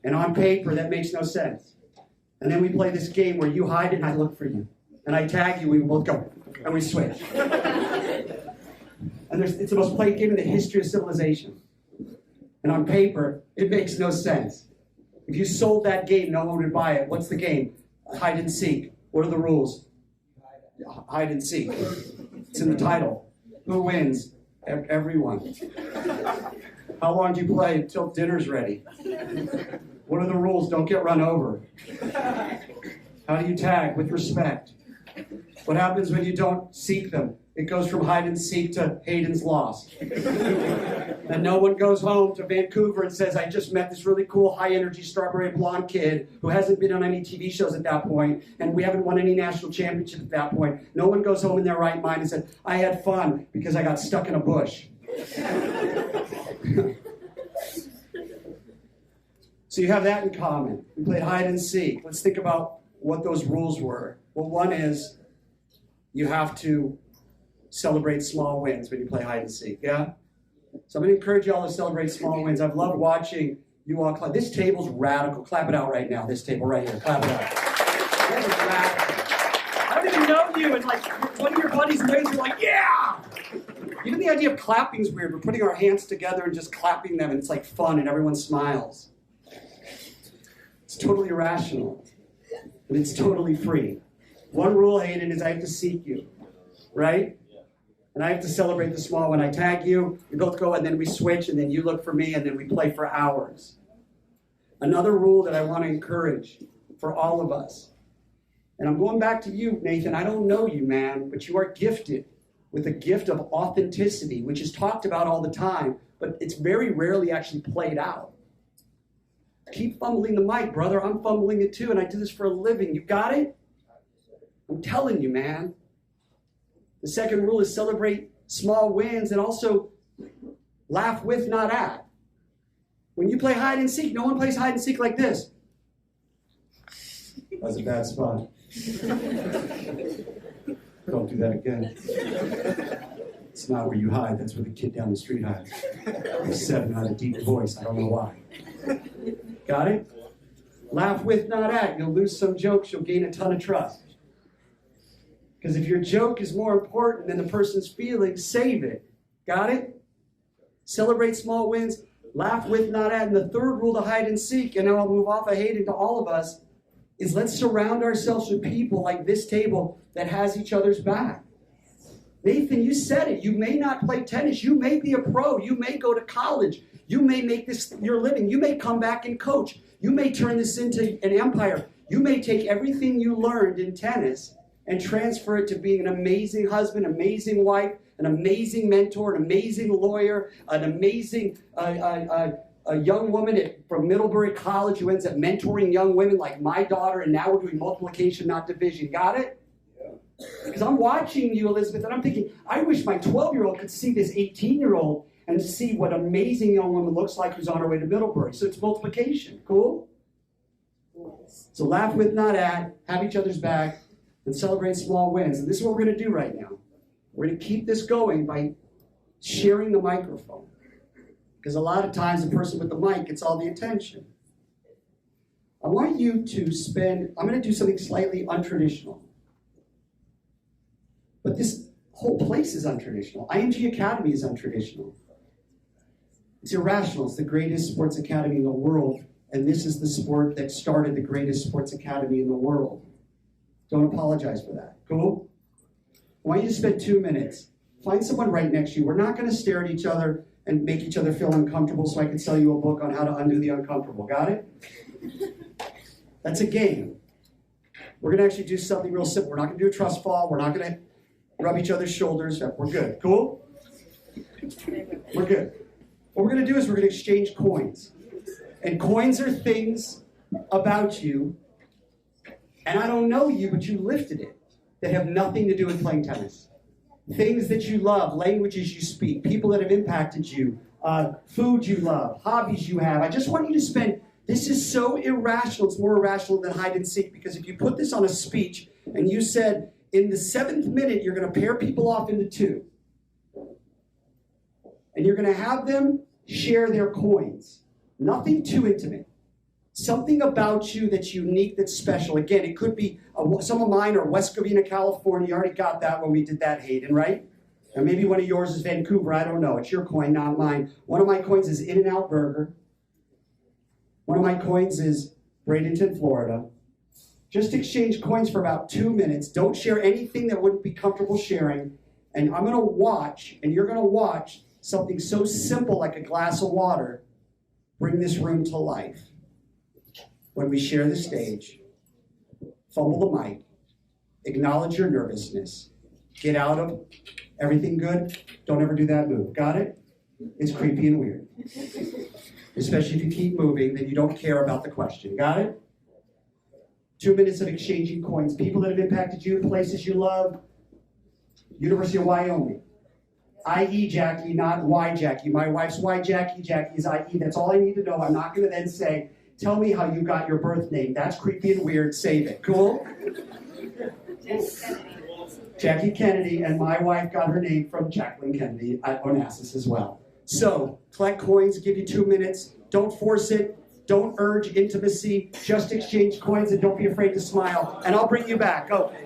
And on paper, that makes no sense. And then we play this game where you hide it and I look for you. And I tag you, we both go. And we switch. And it's the most played game in the history of civilization. And on paper, it makes no sense. If you sold that game, no one would buy it. What's the game? Hide and seek. What are the rules? Hide and seek. It's in the title. Who wins? Everyone. How long do you play until dinner's ready? What are the rules? Don't get run over. How do you tag? With respect. What happens when you don't seek them? It goes from hide and seek to Hayden's lost. And no one goes home to Vancouver and says, I just met this really cool high-energy strawberry blonde kid who hasn't been on any TV shows at that point, and we haven't won any national championship at that point. No one goes home in their right mind and said, I had fun because I got stuck in a bush. So you have that in common. We played hide and seek. Let's think about what those rules were. Well, one is you have to celebrate small wins when you play hide and seek, yeah? So I'm going to encourage you all to celebrate small wins. I've loved watching you all clap. This table's radical. Clap it out right now, this table right here. Clap it out. That is radical. I don't even know you, and like one of your buddies waves, you're like, yeah! Even the idea of clapping is weird. We're putting our hands together and just clapping them, and it's like fun, and everyone smiles. It's totally irrational, and it's totally free. One rule, Hayden, is I have to seek you, right? And I have to celebrate the small one. I tag you, we both go, and then we switch, and then you look for me, and then we play for hours. Another rule that I want to encourage for all of us, and I'm going back to you, Nathan. I don't know you, man, but you are gifted with a gift of authenticity, which is talked about all the time, but it's very rarely actually played out. Keep fumbling the mic, brother. I'm fumbling it too, and I do this for a living. You got it? I'm telling you, man. The second rule is celebrate small wins and also laugh with, not at. When you play hide and seek, no one plays hide and seek like this. That was a bad spot. Don't do that again. It's not where you hide, that's where the kid down the street hides. I'm 7, had a deep voice, I don't know why. Got it? Laugh with, not at. You'll lose some jokes, you'll gain a ton of trust. Because if your joke is more important than the person's feelings, save it. Got it? Celebrate small wins, laugh with, not at. And the third rule to hide and seek, and then I'll move off of Hayden to all of us, is let's surround ourselves with people like this table that has each other's back. Nathan, you said it. You may not play tennis. You may be a pro. You may go to college. You may make this your living. You may come back and coach. You may turn this into an empire. You may take everything you learned in tennis and transfer it to being an amazing husband, amazing wife, an amazing mentor, an amazing lawyer, an amazing a young woman from Middlebury College who ends up mentoring young women like my daughter, and now we're doing multiplication, not division. Got it? Because I'm watching you, Elizabeth, and I'm thinking, I wish my 12-year-old could see this 18-year-old and see what amazing young woman looks like who's on her way to Middlebury. So it's multiplication. Cool? So laugh with, not at, have each other's back, and celebrate small wins. And this is what we're going to do right now. We're going to keep this going by sharing the microphone. Because a lot of times the person with the mic gets all the attention. I want you to I'm going to do something slightly untraditional. But this whole place is untraditional. IMG Academy is untraditional. It's irrational. It's the greatest sports academy in the world. And this is the sport that started the greatest sports academy in the world. Don't apologize for that. Cool? I want you to spend 2 minutes. Find someone right next to you. We're not going to stare at each other. and make each other feel uncomfortable so I can sell you a book on how to undo the uncomfortable. Got it? That's a game. We're going to actually do something real simple. We're not going to do a trust fall. We're not going to rub each other's shoulders. We're good. Cool? We're good. What we're going to do is we're going to exchange coins. And coins are things about you, and I don't know you, but you lifted it, that have nothing to do with playing tennis. Things that you love, languages you speak, people that have impacted you, food you love, hobbies you have. I just want you to spend, this is so irrational, it's more irrational than hide and seek, because if you put this on a speech and you said, in the 7th minute, you're going to pair people off into 2, and you're going to have them share their coins. Nothing too intimate. Something about you that's unique, that's special. Again, it could be some of mine are West Covina, California. You already got that when we did that, Hayden, right? And maybe one of yours is Vancouver. I don't know. It's your coin, not mine. One of my coins is In-N-Out Burger. One of my coins is Bradenton, Florida. Just exchange coins for about 2 minutes. Don't share anything that wouldn't be comfortable sharing. And I'm going to watch, and you're going to watch something so simple like a glass of water bring this room to life. When we share the stage, fumble the mic, acknowledge your nervousness, get out of everything good, don't ever do that move. Got it? It's creepy and weird. Especially if you keep moving, then you don't care about the question. Got it? 2 minutes of exchanging coins. People that have impacted you, places you love. University of Wyoming. I.E. Jackie, not Y Jackie. My wife's Y Jackie, Jackie is I.E. That's all I need to know. I'm not going to then say, tell me how you got your birth name. That's creepy and weird. Save it. Cool? Jackie Kennedy, and my wife got her name from Jacqueline Kennedy at Onassis as well. So, collect coins, give you 2 minutes. Don't force it. Don't urge intimacy. Just exchange coins and don't be afraid to smile. And I'll bring you back. Okay.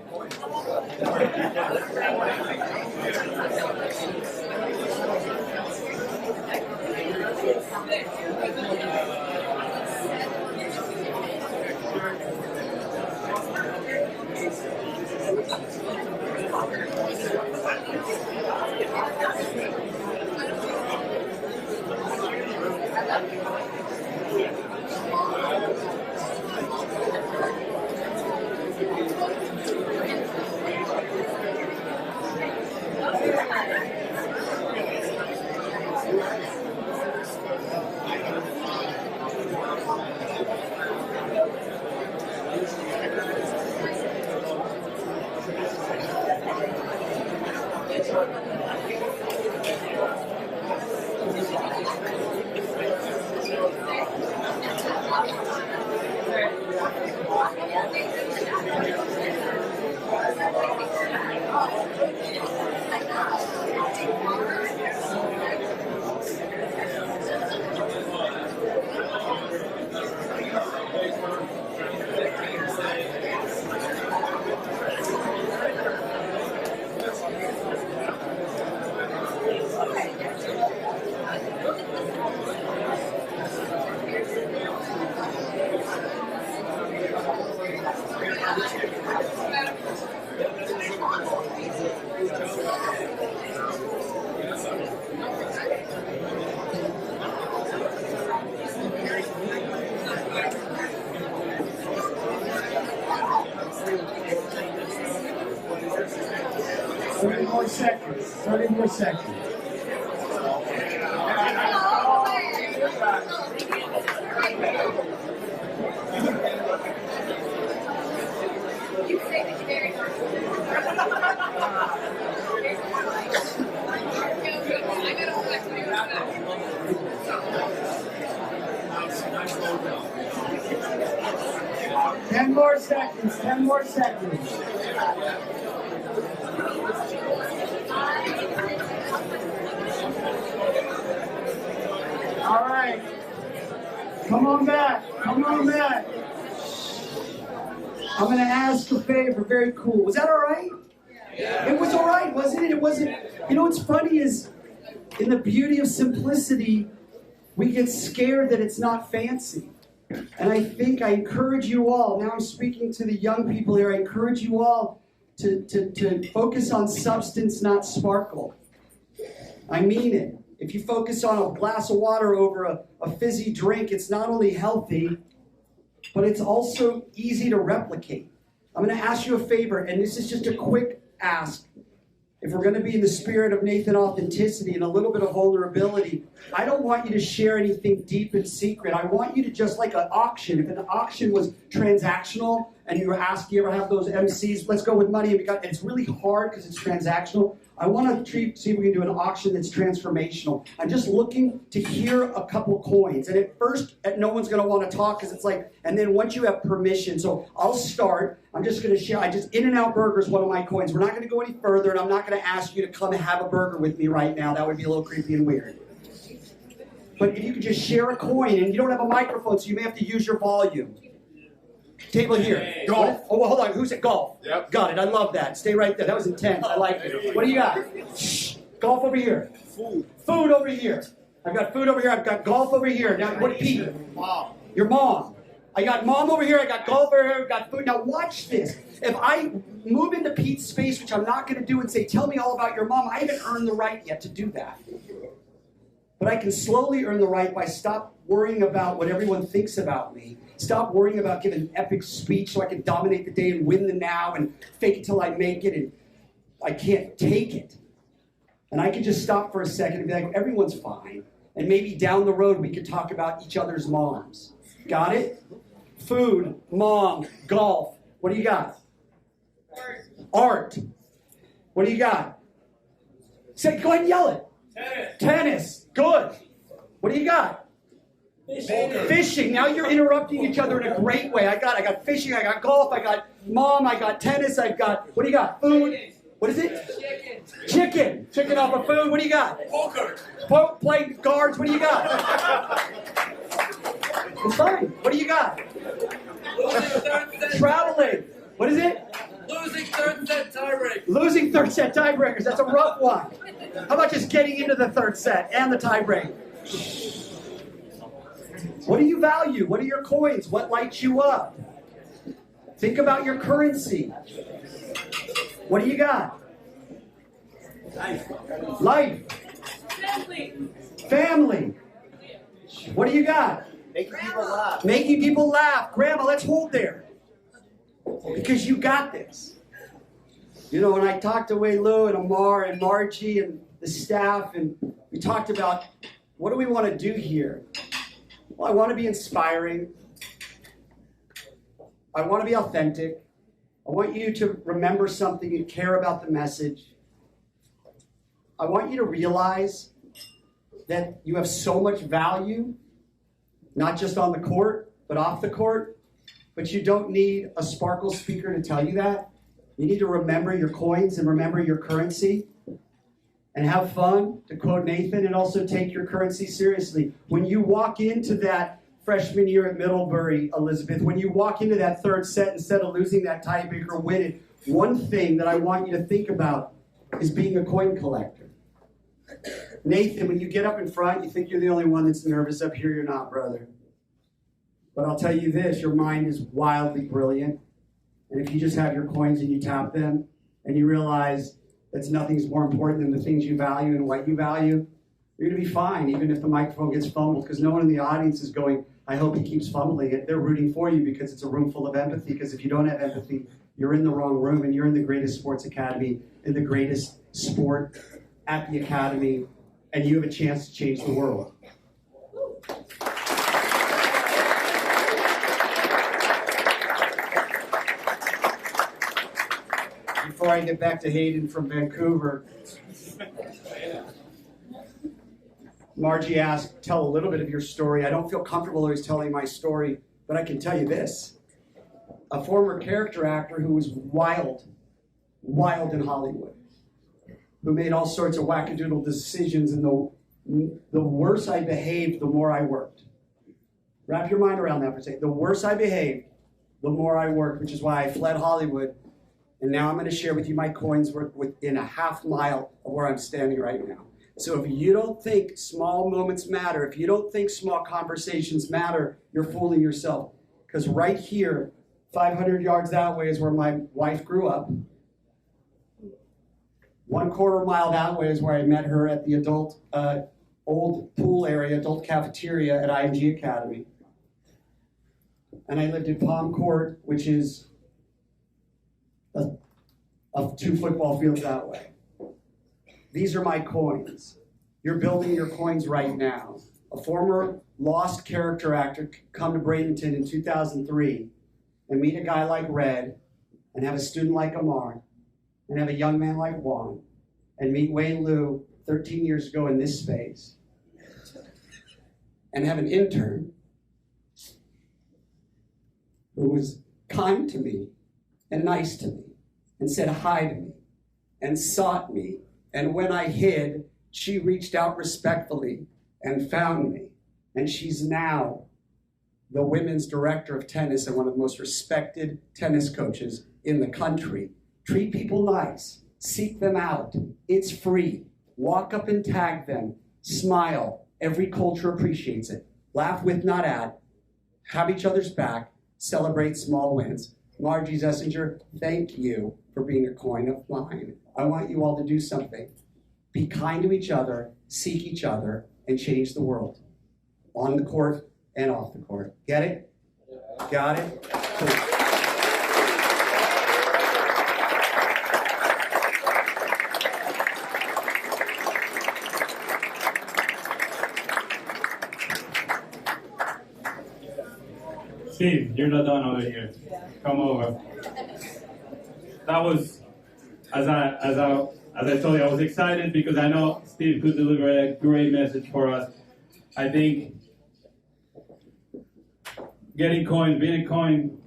More seconds. 30 more seconds. Ten more seconds. 10 more seconds. All right. Come on back. Come on back. I'm going to ask a favor. Very cool. Was that all right? Yeah. It was all right, wasn't it? It wasn't. You know what's funny is, in the beauty of simplicity, we get scared that it's not fancy. And I think I encourage you all, now I'm speaking to the young people here, I encourage you all to focus on substance, not sparkle. I mean it. if you focus on a glass of water over a fizzy drink, it's not only healthy, but it's also easy to replicate. I'm going to ask you a favor, and this is just a quick ask. If we're going to be in the spirit of Nathan authenticity and a little bit of vulnerability, I don't want you to share anything deep and secret. I want you to just like an auction. If an auction was transactional and you were asked, you ever have those MCs, let's go with money, and it's really hard because it's transactional. I want to see if we can do an auction that's transformational. I'm just looking to hear a couple coins. And at first, no one's going to want to talk because it's like, and then once you have permission, so I'll start. I'm just going to share. In-N-Out Burger is one of my coins. We're not going to go any further, and I'm not going to ask you to come and have a burger with me right now. That would be a little creepy and weird. But if you could just share a coin, and you don't have a microphone, so you may have to use your volume. Table here. Golf. Oh, well, hold on. Who's it? Golf. Yep. Got it. I love that. Stay right there. That was intense. I like it. What do you got? Shh. Golf over here. Food. Food over here. I've got food over here. I've got golf over here. Now, what, Pete? Mom. Your mom. I got mom over here. I got golf over here. I've got food. Now, watch this. If I move into Pete's space, which I'm not going to do, and say, tell me all about your mom, I haven't earned the right yet to do that. But I can slowly earn the right by stop worrying about what everyone thinks about me. Stop worrying about giving an epic speech so I can dominate the day and win the now and fake it till I make it, and I can't take it. And I can just stop for a second and be like, everyone's fine. And maybe down the road we could talk about each other's moms. Got it? Food, mom, golf. What do you got? Art. What do you got? Say, go ahead and yell it. Tennis. Good. What do you got? Fishing. Now you're interrupting each other in a great way. I got fishing, I got golf, I got mom, I got tennis, I've got, what do you got? Food. What is it? Chicken. Chicken off of food. What do you got? Poker. Play cards. What do you got? It's fine. What do you got? Traveling. What is it? Losing third set tiebreak. Losing third set tiebreakers. That's a rough one. How about just getting into the third set and the tiebreak? What do you value? What are your coins? What lights you up? Think about your currency. What do you got? Life. Family. What do you got? Making people laugh. Making people laugh. Grandma, let's hold there. Because you got this. You know, when I talked to Wei Lu and Amar and Margie and the staff, and we talked about what do we want to do here? Well, I want to be inspiring. I want to be authentic. I want you to remember something and care about the message. I want you to realize that you have so much value, not just on the court, but off the court. But you don't need a sparkle speaker to tell you that. You need to remember your coins and remember your currency and have fun, to quote Nathan, and also take your currency seriously. When you walk into that freshman year at Middlebury, Elizabeth, when you walk into that third set, instead of losing that tiebreaker, win it, one thing that I want you to think about is being a coin collector. Nathan, when you get up in front, you think you're the only one that's nervous. Up here, you're not, brother. But I'll tell you this, your mind is wildly brilliant. And if you just have your coins and you tap them, and you realize that nothing's more important than the things you value and what you value, you're going to be fine, even if the microphone gets fumbled, because no one in the audience is going, I hope he keeps fumbling it. They're rooting for you because it's a room full of empathy, because if you don't have empathy, you're in the wrong room, and you're in the greatest sports academy, in the greatest sport at the academy, and you have a chance to change the world. Before I get back to Hayden from Vancouver, Margie asked, tell a little bit of your story. I don't feel comfortable always telling my story, but I can tell you this. A former character actor who was wild in Hollywood, who made all sorts of wackadoodle decisions, and the worse I behaved, the more I worked. Wrap your mind around that for a second. The worse I behaved, the more I worked, which is why I fled Hollywood. And now I'm going to share with you my coins worth within a half mile of where I'm standing right now. So if you don't think small moments matter, if you don't think small conversations matter, you're fooling yourself. Because right here, 500 yards that way is where my wife grew up. 1/4 mile that way is where I met her at the adult old pool area, adult cafeteria at IMG Academy. And I lived in Palm Court, which is of 2 football fields that way. These are my coins. You're building your coins right now. A former lost character actor could come to Bradenton in 2003 and meet a guy like Red, and have a student like Amar, and have a young man like Juan, and meet Wayne Liu 13 years ago in this space, and have an intern who was kind to me and nice to me and said hi to me and sought me, and when I hid, she reached out respectfully and found me, and she's now the women's director of tennis and one of the most respected tennis coaches in the country. Treat people nice, seek them out, it's free. Walk up and tag them, smile, every culture appreciates it. Laugh with, not at, have each other's back, celebrate small wins. Margie Zessinger, thank you for being a coin of mine. I want you all to do something. Be kind to each other, seek each other, and change the world. On the court and off the court. Get it? Got it? Cool. Steve, you're not done over here. Come over. That was, as I told you, I was excited because I know Steve could deliver a great message for us. I think getting coins, being a coin,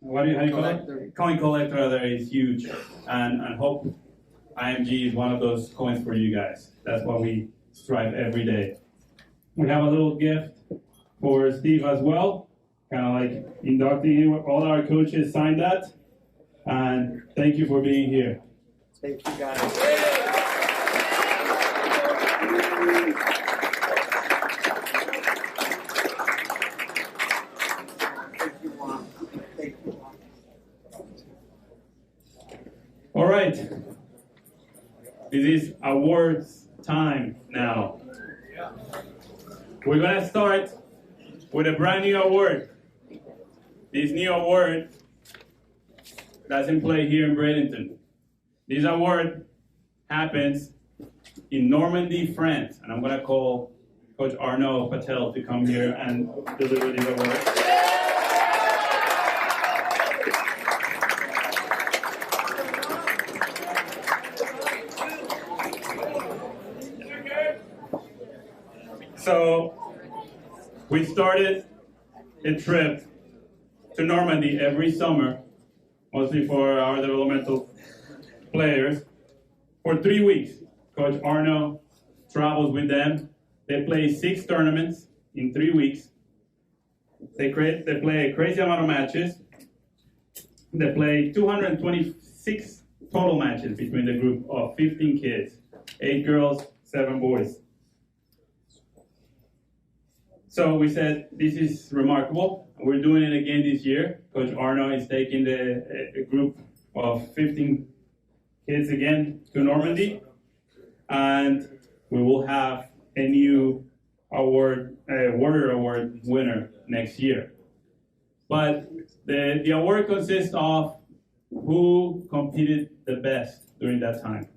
how do you call it? Coin collector there is huge, and hope IMG is one of those coins for you guys. That's what we strive every day. We have a little gift for Steve as well, kind of like inducting him. All our coaches signed that, and thank you for being here. Thank you, guys. All right, this is awards time now. We're gonna start with a brand new award. This new award doesn't play here in Bradenton. This award happens in Normandy, France, and I'm gonna call Coach Arnaud Patel to come here and deliver this award. So we started a trip to Normandy every summer, mostly for our developmental players, for 3 weeks. Coach Arnaud travels with them. They play 6 tournaments in 3 weeks. They play a crazy amount of matches. They play 226 total matches between the group of 15 kids, 8 girls, 7 boys. So we said, this is remarkable. We're doing it again this year. Coach Arnaud is taking a group of 15 kids again to Normandy. And we will have a new award, Warrior Award winner next year. But the award consists of who competed the best during that time.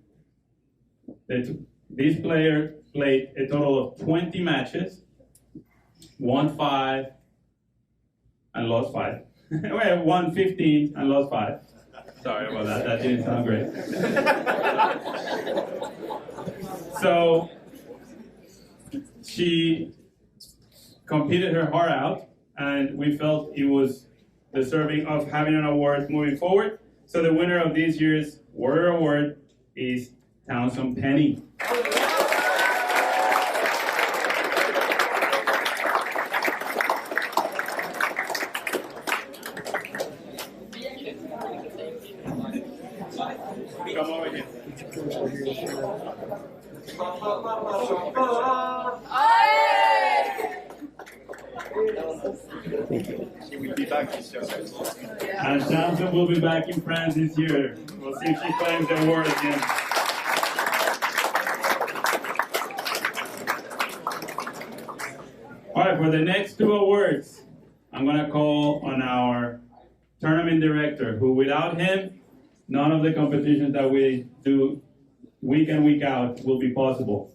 This player played a total of 20 matches, won 5 and lost 5. Won 15 and lost 5. Sorry about that. That didn't sound great. So she competed her heart out, and we felt it was deserving of having an award moving forward. So the winner of this year's Warrior Award is Townsend Penny. Come over here. We'll be back this year. And Townsend will be back in France this year. We'll see if she claims the award again. right, for the next two awards, I'm going to call on our tournament director, who without him, none of the competitions that we do week in, week out will be possible.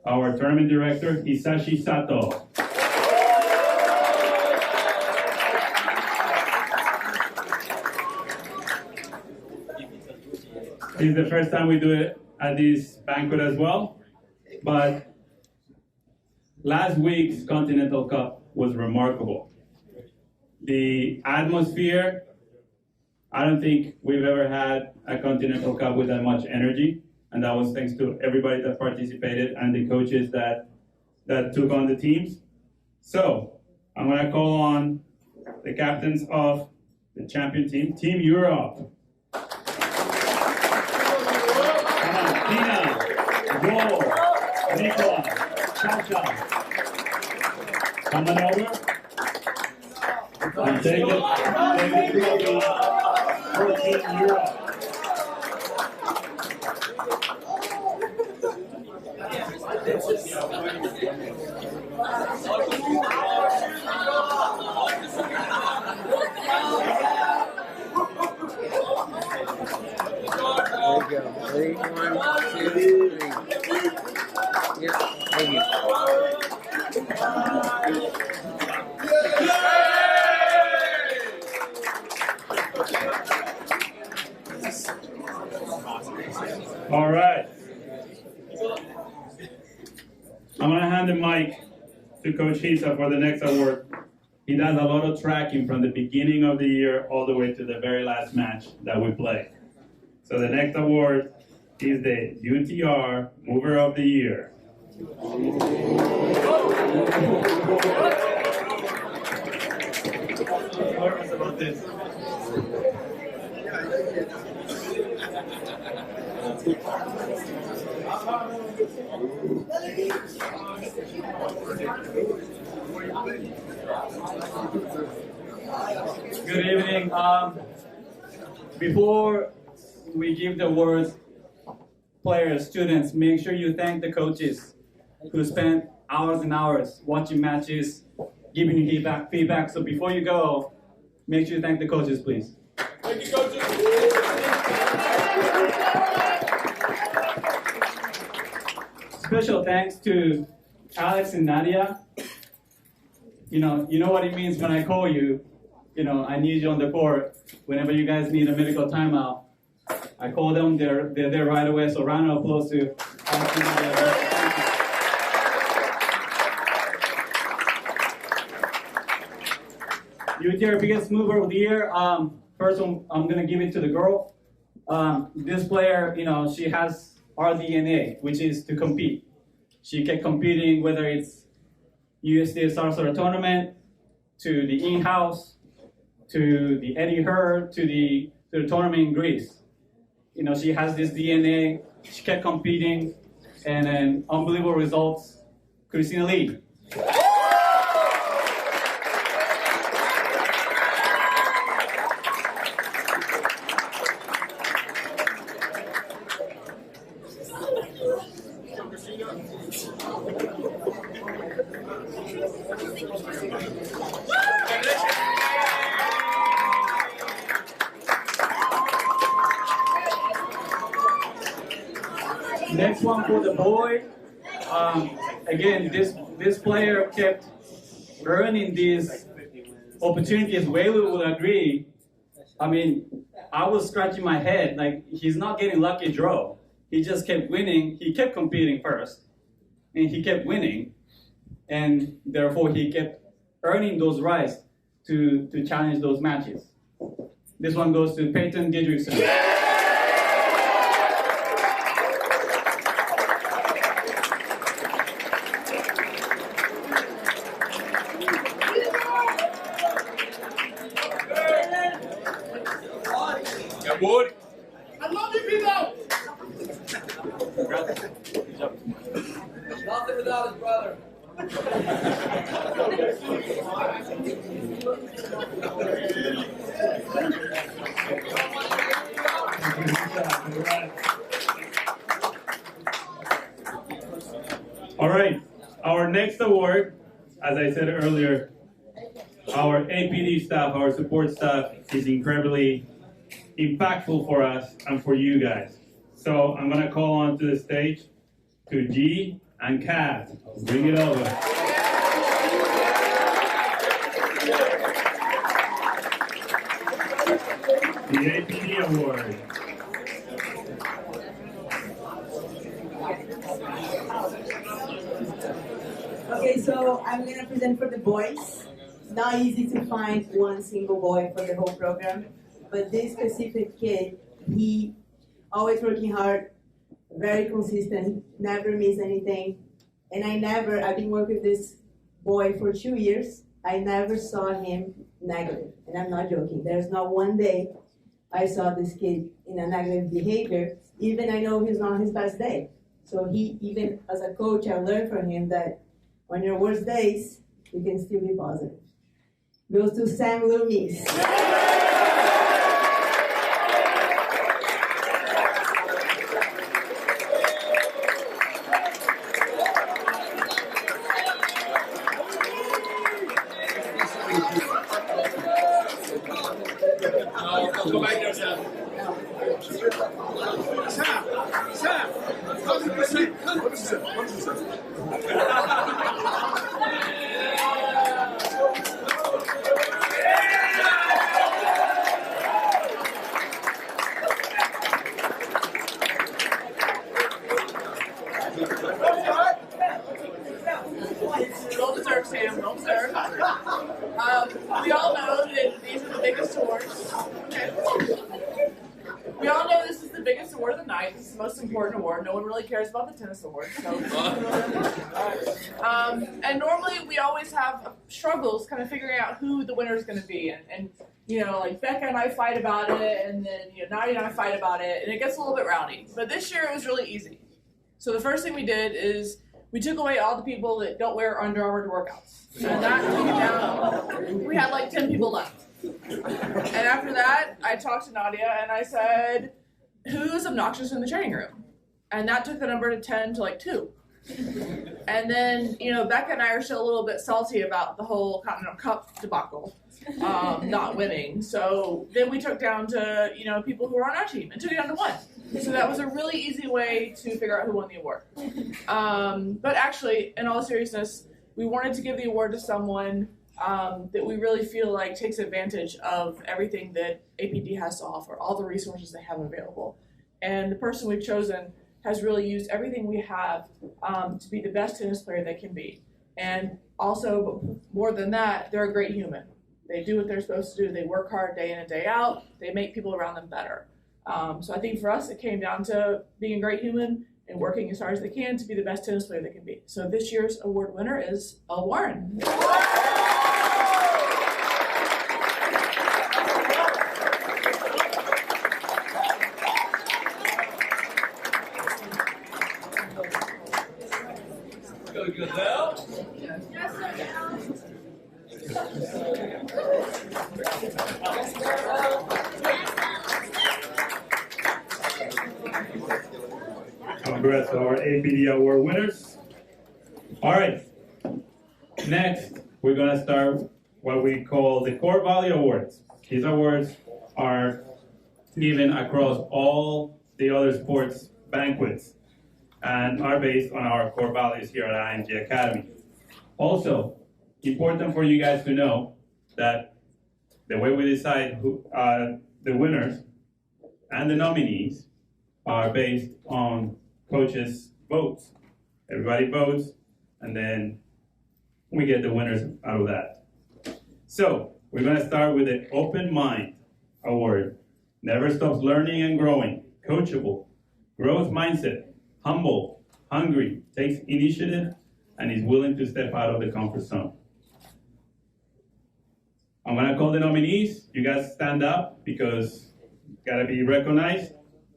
Our tournament director, Hisashi Sato. This is the first time we do it at this banquet as well, but last week's Continental Cup was remarkable. The atmosphere, I don't think we've ever had a Continental Cup with that much energy, and that was thanks to everybody that participated and the coaches that took on the teams. So, I'm gonna call on the captains of the champion team, Team Europe. Tina, Joel, Nicola, Sasha, coming over and take the trophy for Team Europe. There you go. Ready? 1, 2, 3. Yep. Thank you. All right. I'm going to hand the mic to Coach Hisa for the next award. He does a lot of tracking from the beginning of the year all the way to the very last match that we play. So the next award is the UTR Mover of the Year. Nervous about this. Good evening. Before we give the awards, players, students, make sure you thank the coaches who spent hours and hours watching matches, giving you feedback. So before you go, make sure you thank the coaches, please. Thank you, coaches. Special thanks to Alex and Nadia. You know what it means when I call you. I need you on the court. Whenever you guys need a medical timeout, I call them. They're there right away. So round of applause to Alex and Nadia. UTR biggest mover of the year. First one, I'm gonna give it to the girl. This player, she has our DNA, which is to compete. She kept competing, whether it's USDA Sarasota tournament, to the in-house, to the Eddie Hurd, to the tournament in Greece. She has this DNA. She kept competing, and then unbelievable results. Christina Lee. Next one for the boy. Again, this player kept earning these opportunities. Whaley would agree. I was scratching my head, like he's not getting lucky draw. He just kept winning. He kept competing first, and he kept winning, and therefore he kept earning those rights to challenge those matches. This one goes to Peyton Didrikson. Wood. I love you, people! Nothing without his brother. All right, our next award as I said earlier, our APD staff, our support staff, is incredibly impactful for us and for you guys. So I'm gonna call on to the stage to G and Kat. Bring it over. The APD Award. Okay, so I'm gonna present for the boys. It's not easy to find one single boy for the whole program, but this specific kid, he always working hard, very consistent, never miss anything. And I've been working with this boy for 2 years. I never saw him negative, and I'm not joking. There's not one day I saw this kid in a negative behavior, even I know he's not his best day. So even as a coach, I learned from him that on your worst days, you can still be positive. Goes to Sam Loomis. Go back there, Sam. Sam, 100%. 100%. Well deserved, Sam. Well deserved. We all know that these are the biggest awards. Okay. We all know this is the biggest award of the night. This is the most important award. No one really cares about the tennis award. So. And normally we always have struggles kind of figuring out who the winner is going to be. And you know, like Becca and I fight about it, and then Nadia and I fight about it, and it gets a little bit rowdy. But this year it was really easy. So the first thing we did is we took away all the people that don't wear Under Armour to workouts. And that took it down. We had like 10 people left. And after that, I talked to Nadia and I said, who's obnoxious in the training room? And that took the number to 10 to like 2. And then, Becca and I are still a little bit salty about the whole Continental Cup debacle, not winning. So then we took down to, people who were on our team and took it down to 1. So that was a really easy way to figure out who won the award. But actually, in all seriousness, we wanted to give the award to someone that we really feel like takes advantage of everything that APD has to offer, all the resources they have available. And the person we've chosen has really used everything we have to be the best tennis player they can be. And also, but more than that, they're a great human. They do what they're supposed to do. They work hard day in and day out. They make people around them better. So I think for us, it came down to being a great human and working as hard as they can to be the best tennis player they can be. So this year's award winner is Elle Warren. Good now. Congrats to our APD Award winners. All right, next we're gonna start what we call the Core Value Awards. These awards are given across all the other sports banquets and are based on our core values here at IMG Academy. Also, important for you guys to know that the way we decide who the winners and the nominees are based on coaches' votes. Everybody votes, and then we get the winners out of that. So we're gonna start with the Open Mind Award. Never stops learning and growing, coachable, growth mindset, humble, hungry, takes initiative, and is willing to step out of the comfort zone. I'm gonna call the nominees. You guys stand up because you gotta be recognized.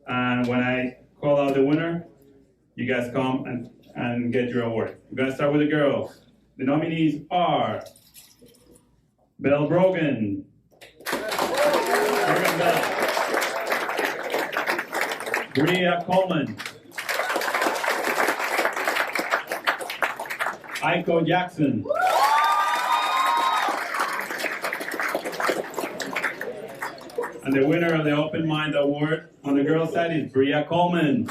And when I call out the winner, you guys come and get your award. We're gonna start with the girls. The nominees are Belle Brogan, Bria Coleman, Aiko Jackson, And the winner of the Open Mind Award on the girls' side is Bria Coleman.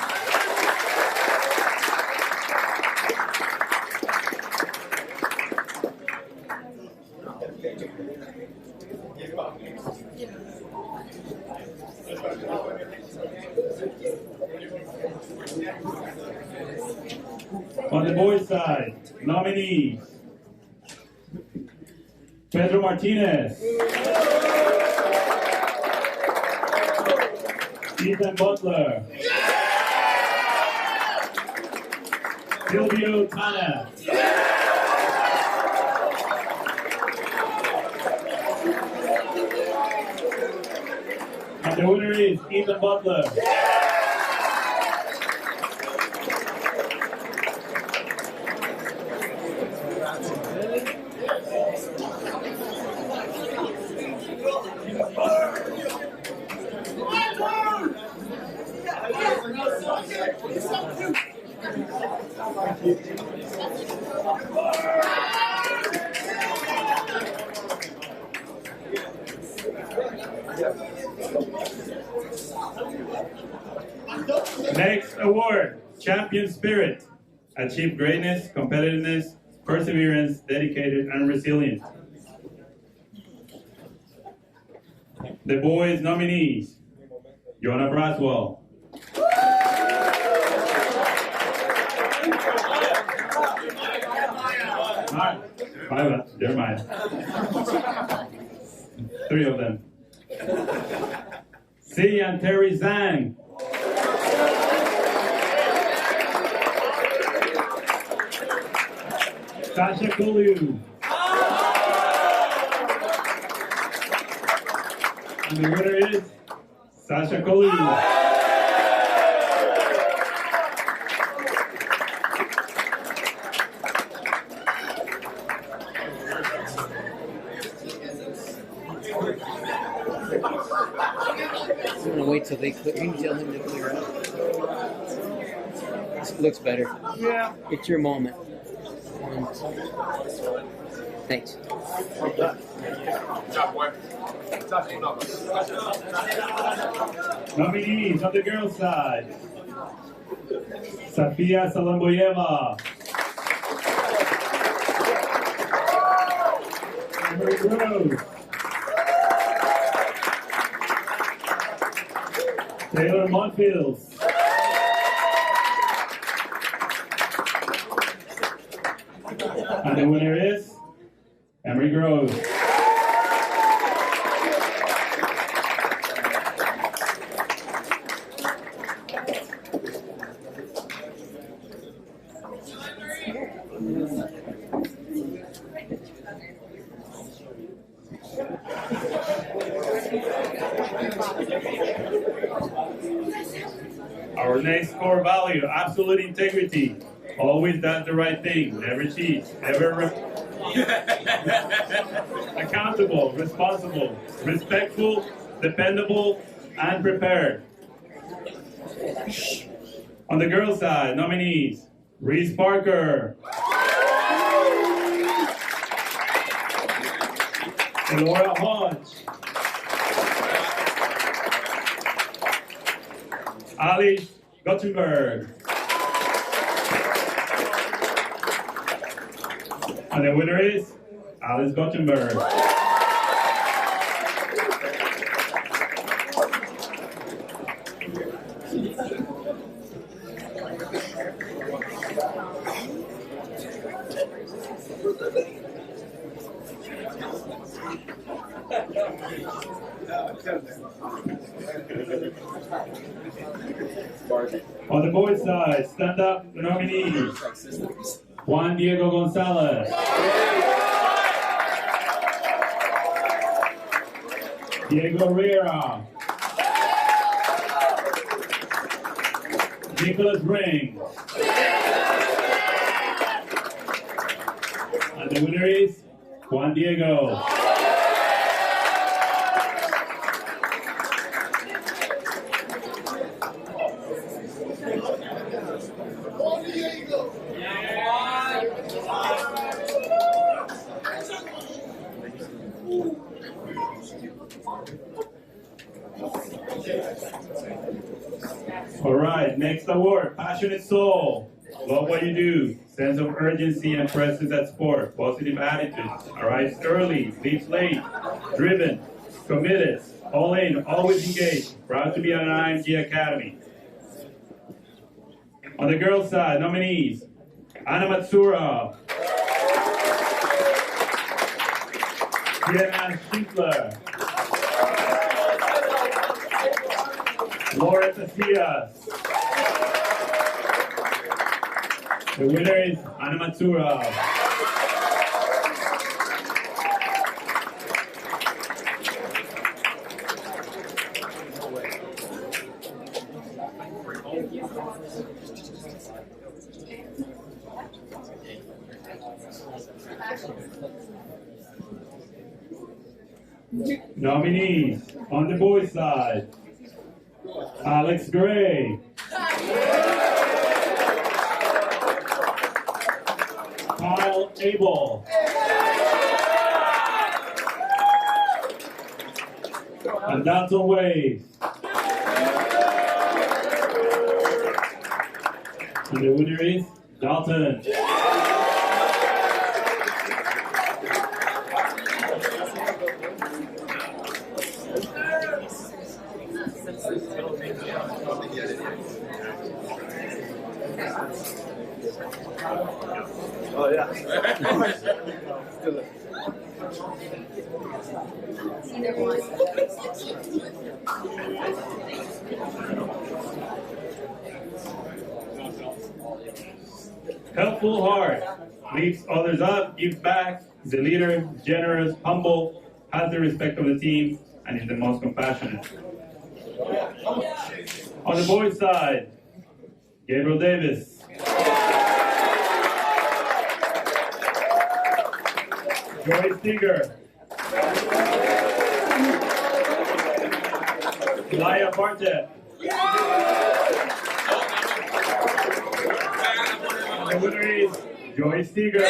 On the boys' side, nominees: Pedro Martinez, Ethan Butler, Silvio Tana, and the winner is Ethan Butler. Next award, Champion Spirit. Achieve greatness, competitiveness, perseverance, dedicated, and resilient. The boys' nominees: Jonah Braswell, They're mine. 3 of them. C and Terry Zhang. Sasha Koliu. And the winner is Sasha Koliu. I'm gonna wait till they clear. You can tell him to clear out. This looks better. Yeah. It's your moment. Thanks. Nominees on the girls' side: Safia Salamboyeva, Emery Rose, Taylor Monfield, and the winner is Emery Grove. Our next core value: absolute integrity. Always does the right thing, never cheats, accountable, responsible, respectful, dependable, and prepared. On the girls' side, nominees: Reese Parker, Laura Hodge, Alice Gothenberg, and the winner is Alice Gothenberg. On the boys' side, stand up nominees: Juan Diego Gonzalez, Diego Riera, Nicholas Ring, and the winner is Juan Diego. right, next award, Passionate Soul. Love what you do. Sense of urgency and presence at sport. Positive attitude. Arrives early, leaves late. Driven, committed, all in, always engaged. Proud to be on an IMG Academy. On the girls' side, nominees. Anna Matsura. Diana Schinkler. Laura Tacias. The winner is Anna Matsura. Nominees on the boys' side. Alex Gray. Kyle Abel. And Dalton Waves. And the winner is Dalton. Oh, yeah. Either one. Helpful heart, lifts others up, gives back, is a leader, generous, humble, has the respect of the team, and is the most compassionate. On the boys' side, Gabriel Davis. Joy Stinger. Elia Bartet. The winner is Joy Stinger.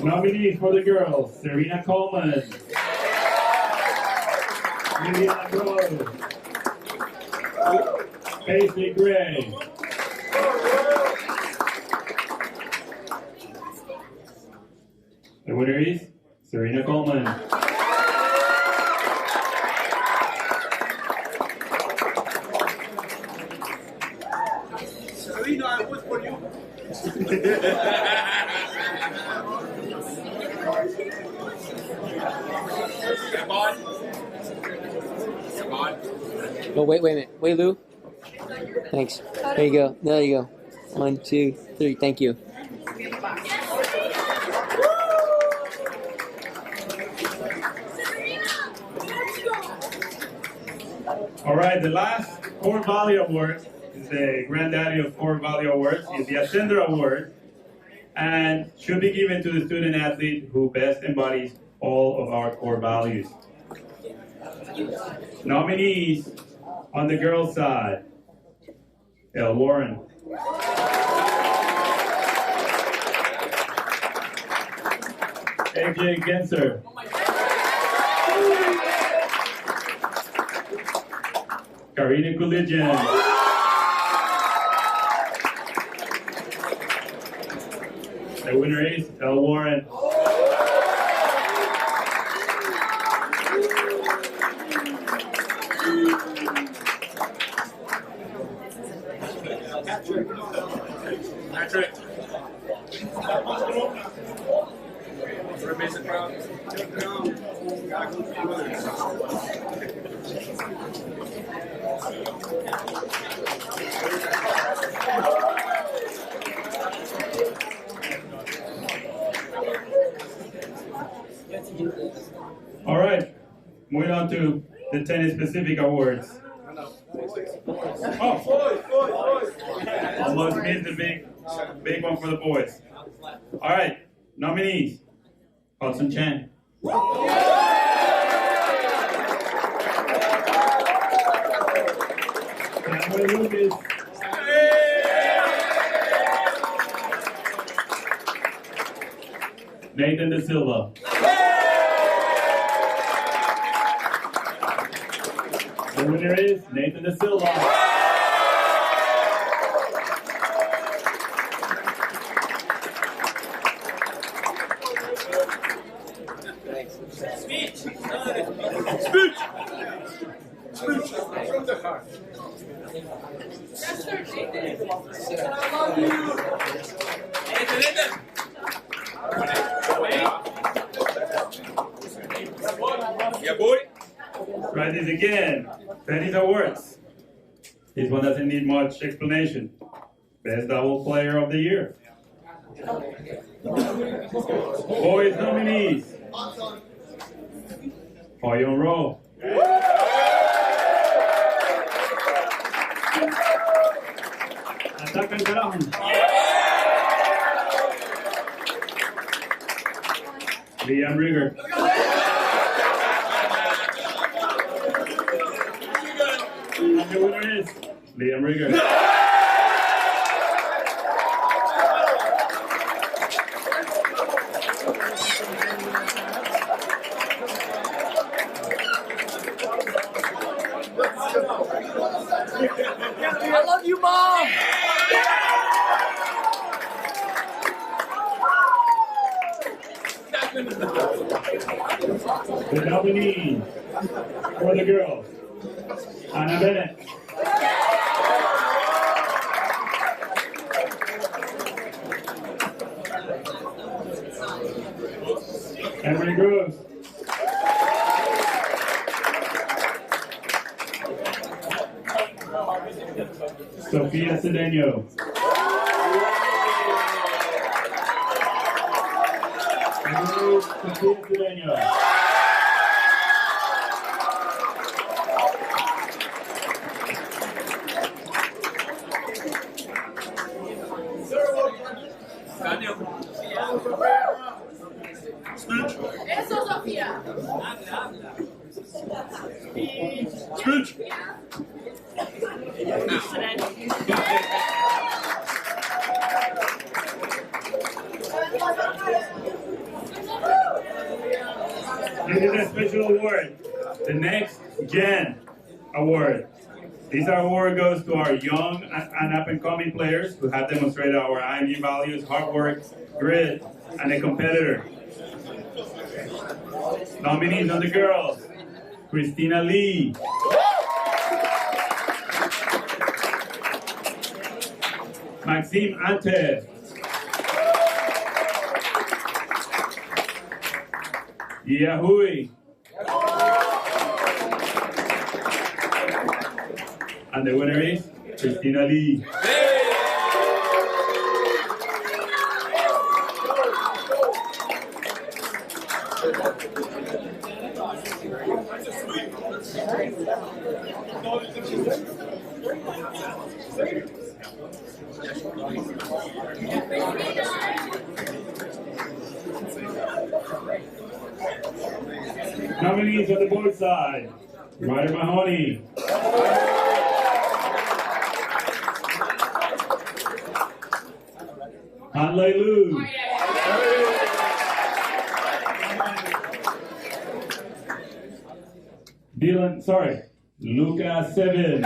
Nominees for the girls, Serena Coleman, Liliana Rose, Paisley Gray, the winner is Serena Coleman. Serena, I vote for you. Come on. Come on. Oh, wait a minute. Wait, Lou. Thanks. There you go. There you go. 1, 2, 3. Thank you. All right, the last Core Value Award is the granddaddy of Core Value Awards, is the Ascender Award, and should be given to the student athlete who best embodies all of our core values. Nominees on the girls' side, Elle Warren. AJ Genser. Karina Kulijan. The winner is Elle Warren. Patrick. All right, moving on to the tennis specific awards. Almost missed the big one for the boys. All right, nominees. Hudson Chen. Samuel Lucas. Nathan Da Silva. The winner is Nathan Da Silva. Yeah, boy. Try this again. Tennis awards. This one doesn't need much explanation. Best double player of the year. Boys nominees. Hoyon Rowe. Atacan carajo. Liam Rigger. And the winner is Liam Rigger. I love you, Mom! The nominee for the girls, Anna Bennett. Emery Groves. Sofia Cedeno. Sofia Cedeno. Eso, Sofía. Scrooge. This is a special award, the Next Gen Award. This award goes to our young and up-and-coming players who have demonstrated our IMG values, hard work, grit, and a competitor. Nominees on the girls, Christina Lee. Maxime Ante. Yahui. And the winner is Christina Lee. Nominees on the board side, Ryder Mahoney. Hanley Lu. Luca 7.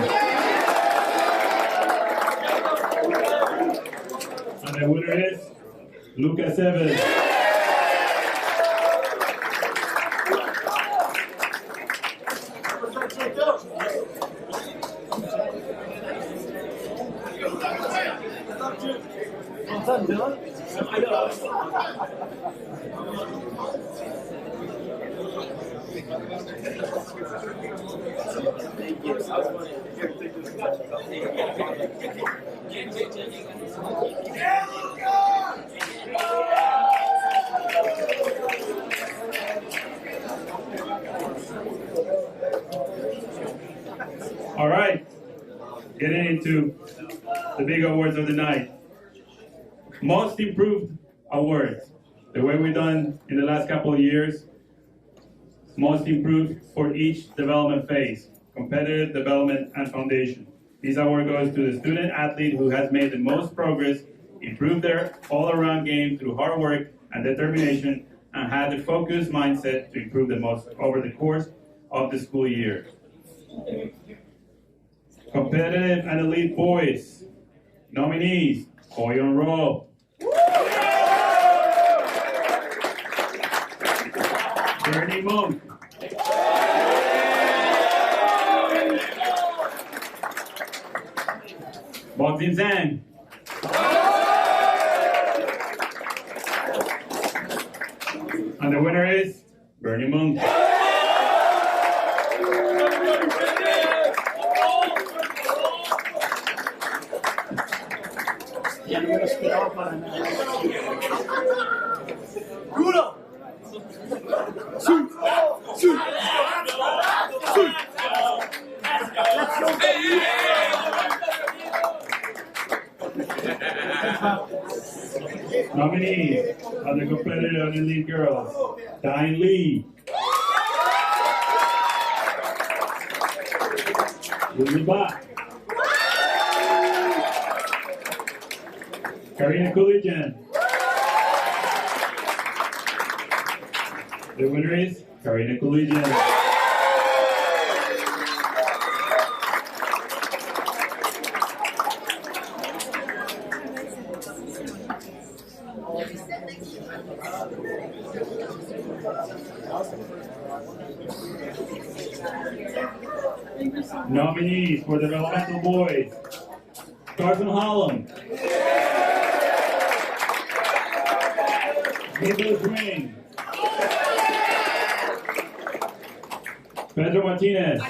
And the winner is Luca 7. All right. getting into the big awards of the night. Most improved awards. The way we've done in the last couple of years. Most improved for each development phase. Competitive, development, and foundation. This award goes to the student athlete who has made the most progress, improved their all-around game through hard work and determination, and had the focused mindset to improve the most over the course of the school year. Competitive and elite boys. Nominees, Oyon Rowe. Bernie Monk. Boxing Zhang. And the winner is Bernie Monk. Nominees are the competitive and elite girls, Diane Lee, Lily Bach, Karina Kulijan. The winner is Karina Kulijan. Nominees for developmental boys, Carson Holland, Nicholas Ring, Pedro Martinez.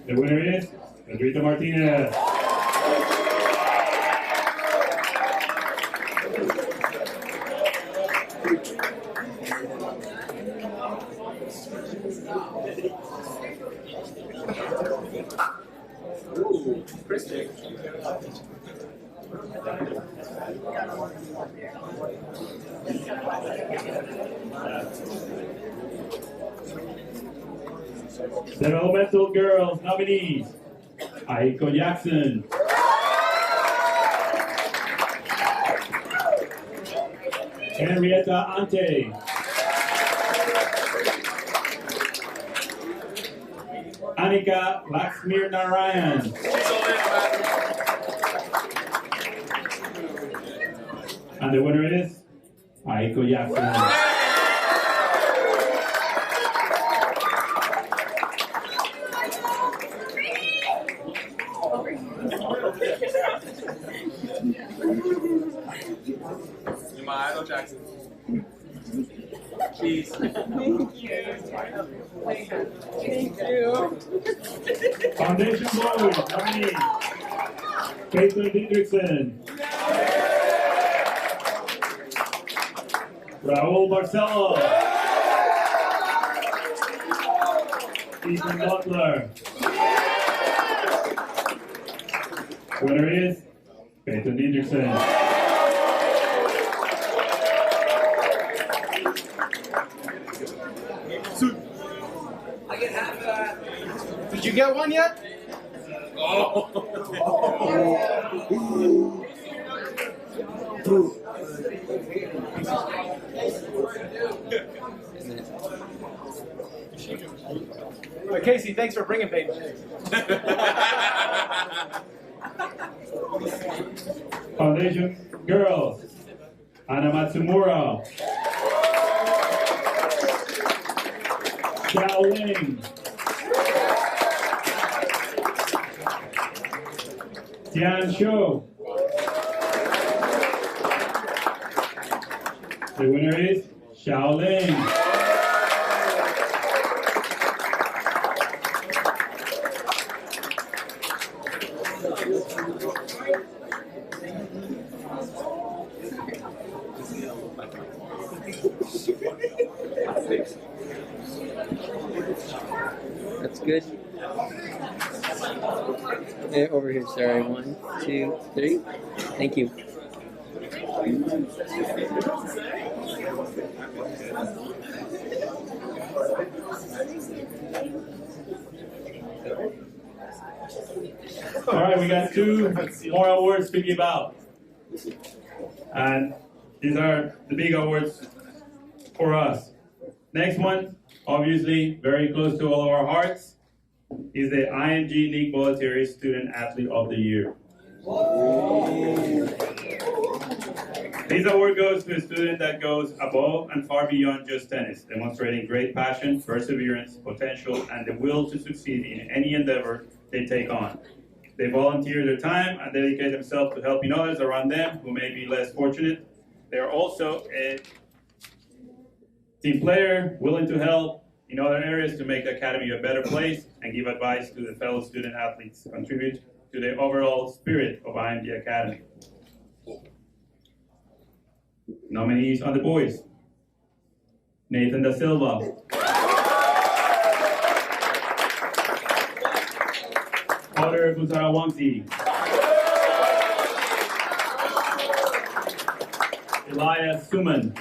The winner is Pedrito Martinez. Developmental girls nominees, Aiko Jackson, Henrietta Ante, Anika Laxmir Narayan, and the winner is Aiko Jackson. You're my idol, Jackson. Cheese. Thank you. Thank you. Foundation Boys, nominee, Caitlin Dietrichson, Raul Barcelo, Ethan Butler. Winner is Caitlin Dietrichson. I get half of that. Did you get one yet? Casey, thanks for bringing paper. Foundation Girls, Anna Matsumura, Xiao Ling, Tian Shou. The winner is Xiao Ling. That's good. over here, sorry. 1, 2, 3. Thank you. All right, we got 2 more awards to give out. And these are the big awards for us. Next one, obviously very close to all of our hearts, is the IMG Nick Bollettieri Student Athlete of the Year. This award goes to a student that goes above and far beyond just tennis, demonstrating great passion, perseverance, potential, and the will to succeed in any endeavor they take on. They volunteer their time and dedicate themselves to helping others around them who may be less fortunate. They are also a team player, willing to help in other areas to make the academy a better place and give advice to the fellow student athletes, contribute to the overall spirit of IMG Academy. Nominees on the boys: Nathan Da Silva, Potter Butarawangsi, Elias Suman.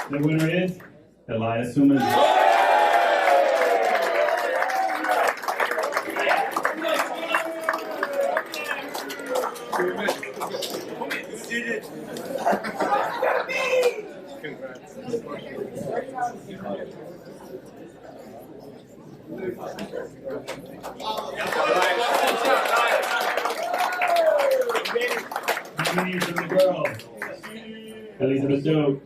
The winner is Elias Suman. Nominees from the girls: Elizabeth Doak,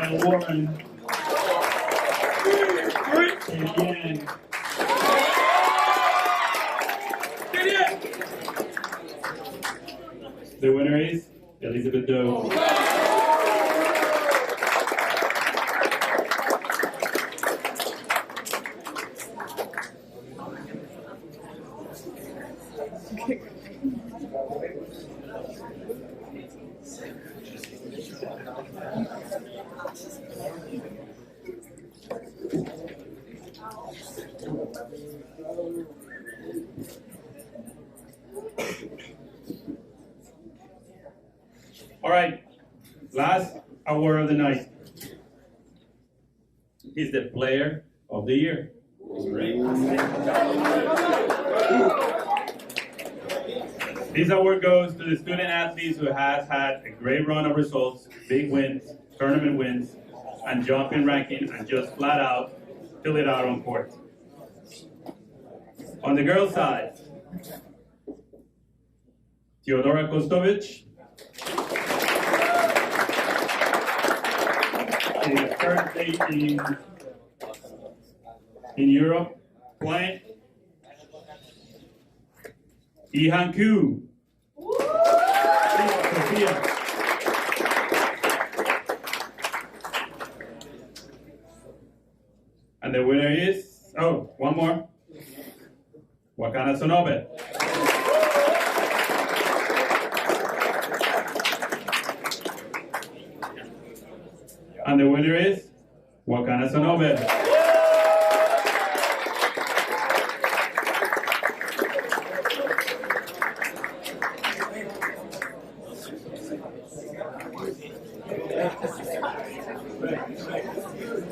Elle Warren, Katie Yang, the winner is Elizabeth Doak. All right, last award of the night is the Player of the Year. This award goes to the student athletes who has had a great run of results, big wins, tournament wins, and jump in ranking, and just flat out fill it out on court. On the girls' side, Teodora Kostovic is currently in Europe playing. Ihan Koo. Sophia. And the winner is, oh, one more. Wakana Sonobe. And the winner is Wakana Sonobe.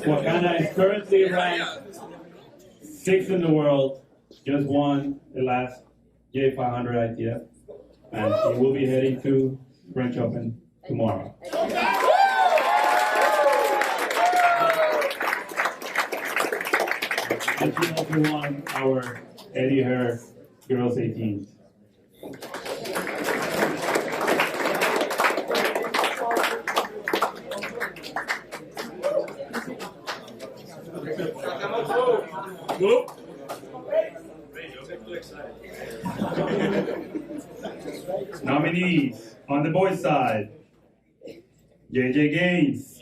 Wakana is currently ranked 6th in the world, just won the last J500 ITF, and she will be heading to French Open tomorrow. And she also won our Eddie Herr Girls 18s. Nominees on the boys' side: JJ Gaines,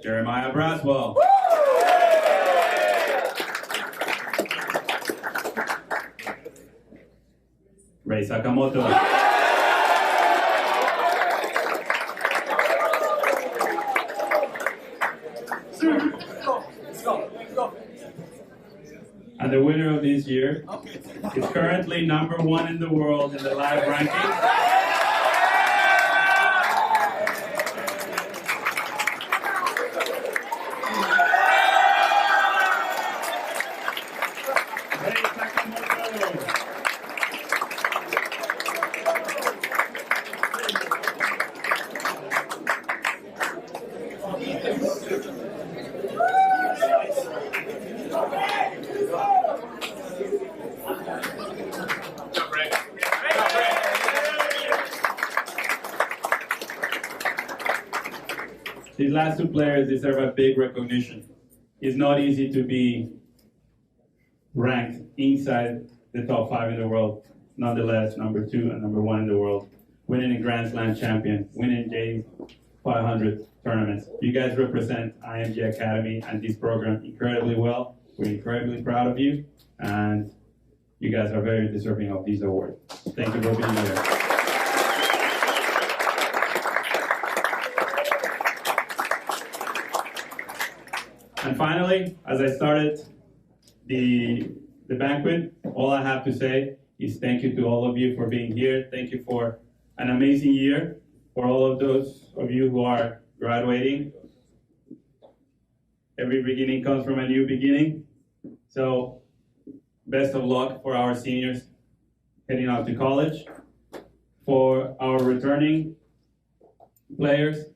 Jeremiah Braswell, Ray Sakamoto, And the winner of this year is currently #1 in the world in the live ranking. These last two players deserve a big recognition. It's not easy to be ranked inside the top 5 in the world. Nonetheless, #2 and #1 in the world. Winning a Grand Slam champion, winning J500 tournaments. You guys represent IMG Academy and this program incredibly well. We're incredibly proud of you, and you guys are very deserving of this award. Thank you for being here. And finally, as I started the banquet, all I have to say is thank you to all of you for being here. Thank you for an amazing year. For all of those of you who are graduating, every beginning comes from a new beginning. So best of luck for our seniors heading out to college. For our returning players,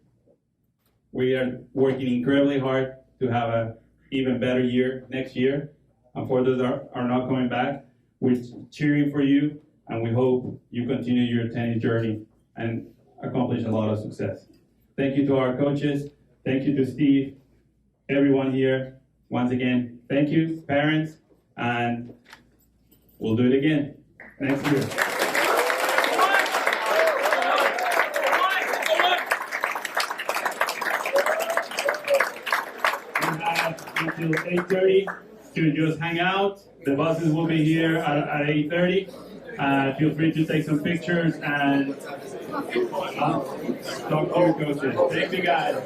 we are working incredibly hard to have an even better year next year. And for those that are not coming back, we're cheering for you, and we hope you continue your tennis journey and accomplish a lot of success. Thank you to our coaches. Thank you to Steve, everyone here. Once again, thank you, parents, and we'll do it again next year. Until 8:30 to just hang out. The buses will be here at 8:30. Feel free to take some pictures and talk to your coaches. Thank you guys.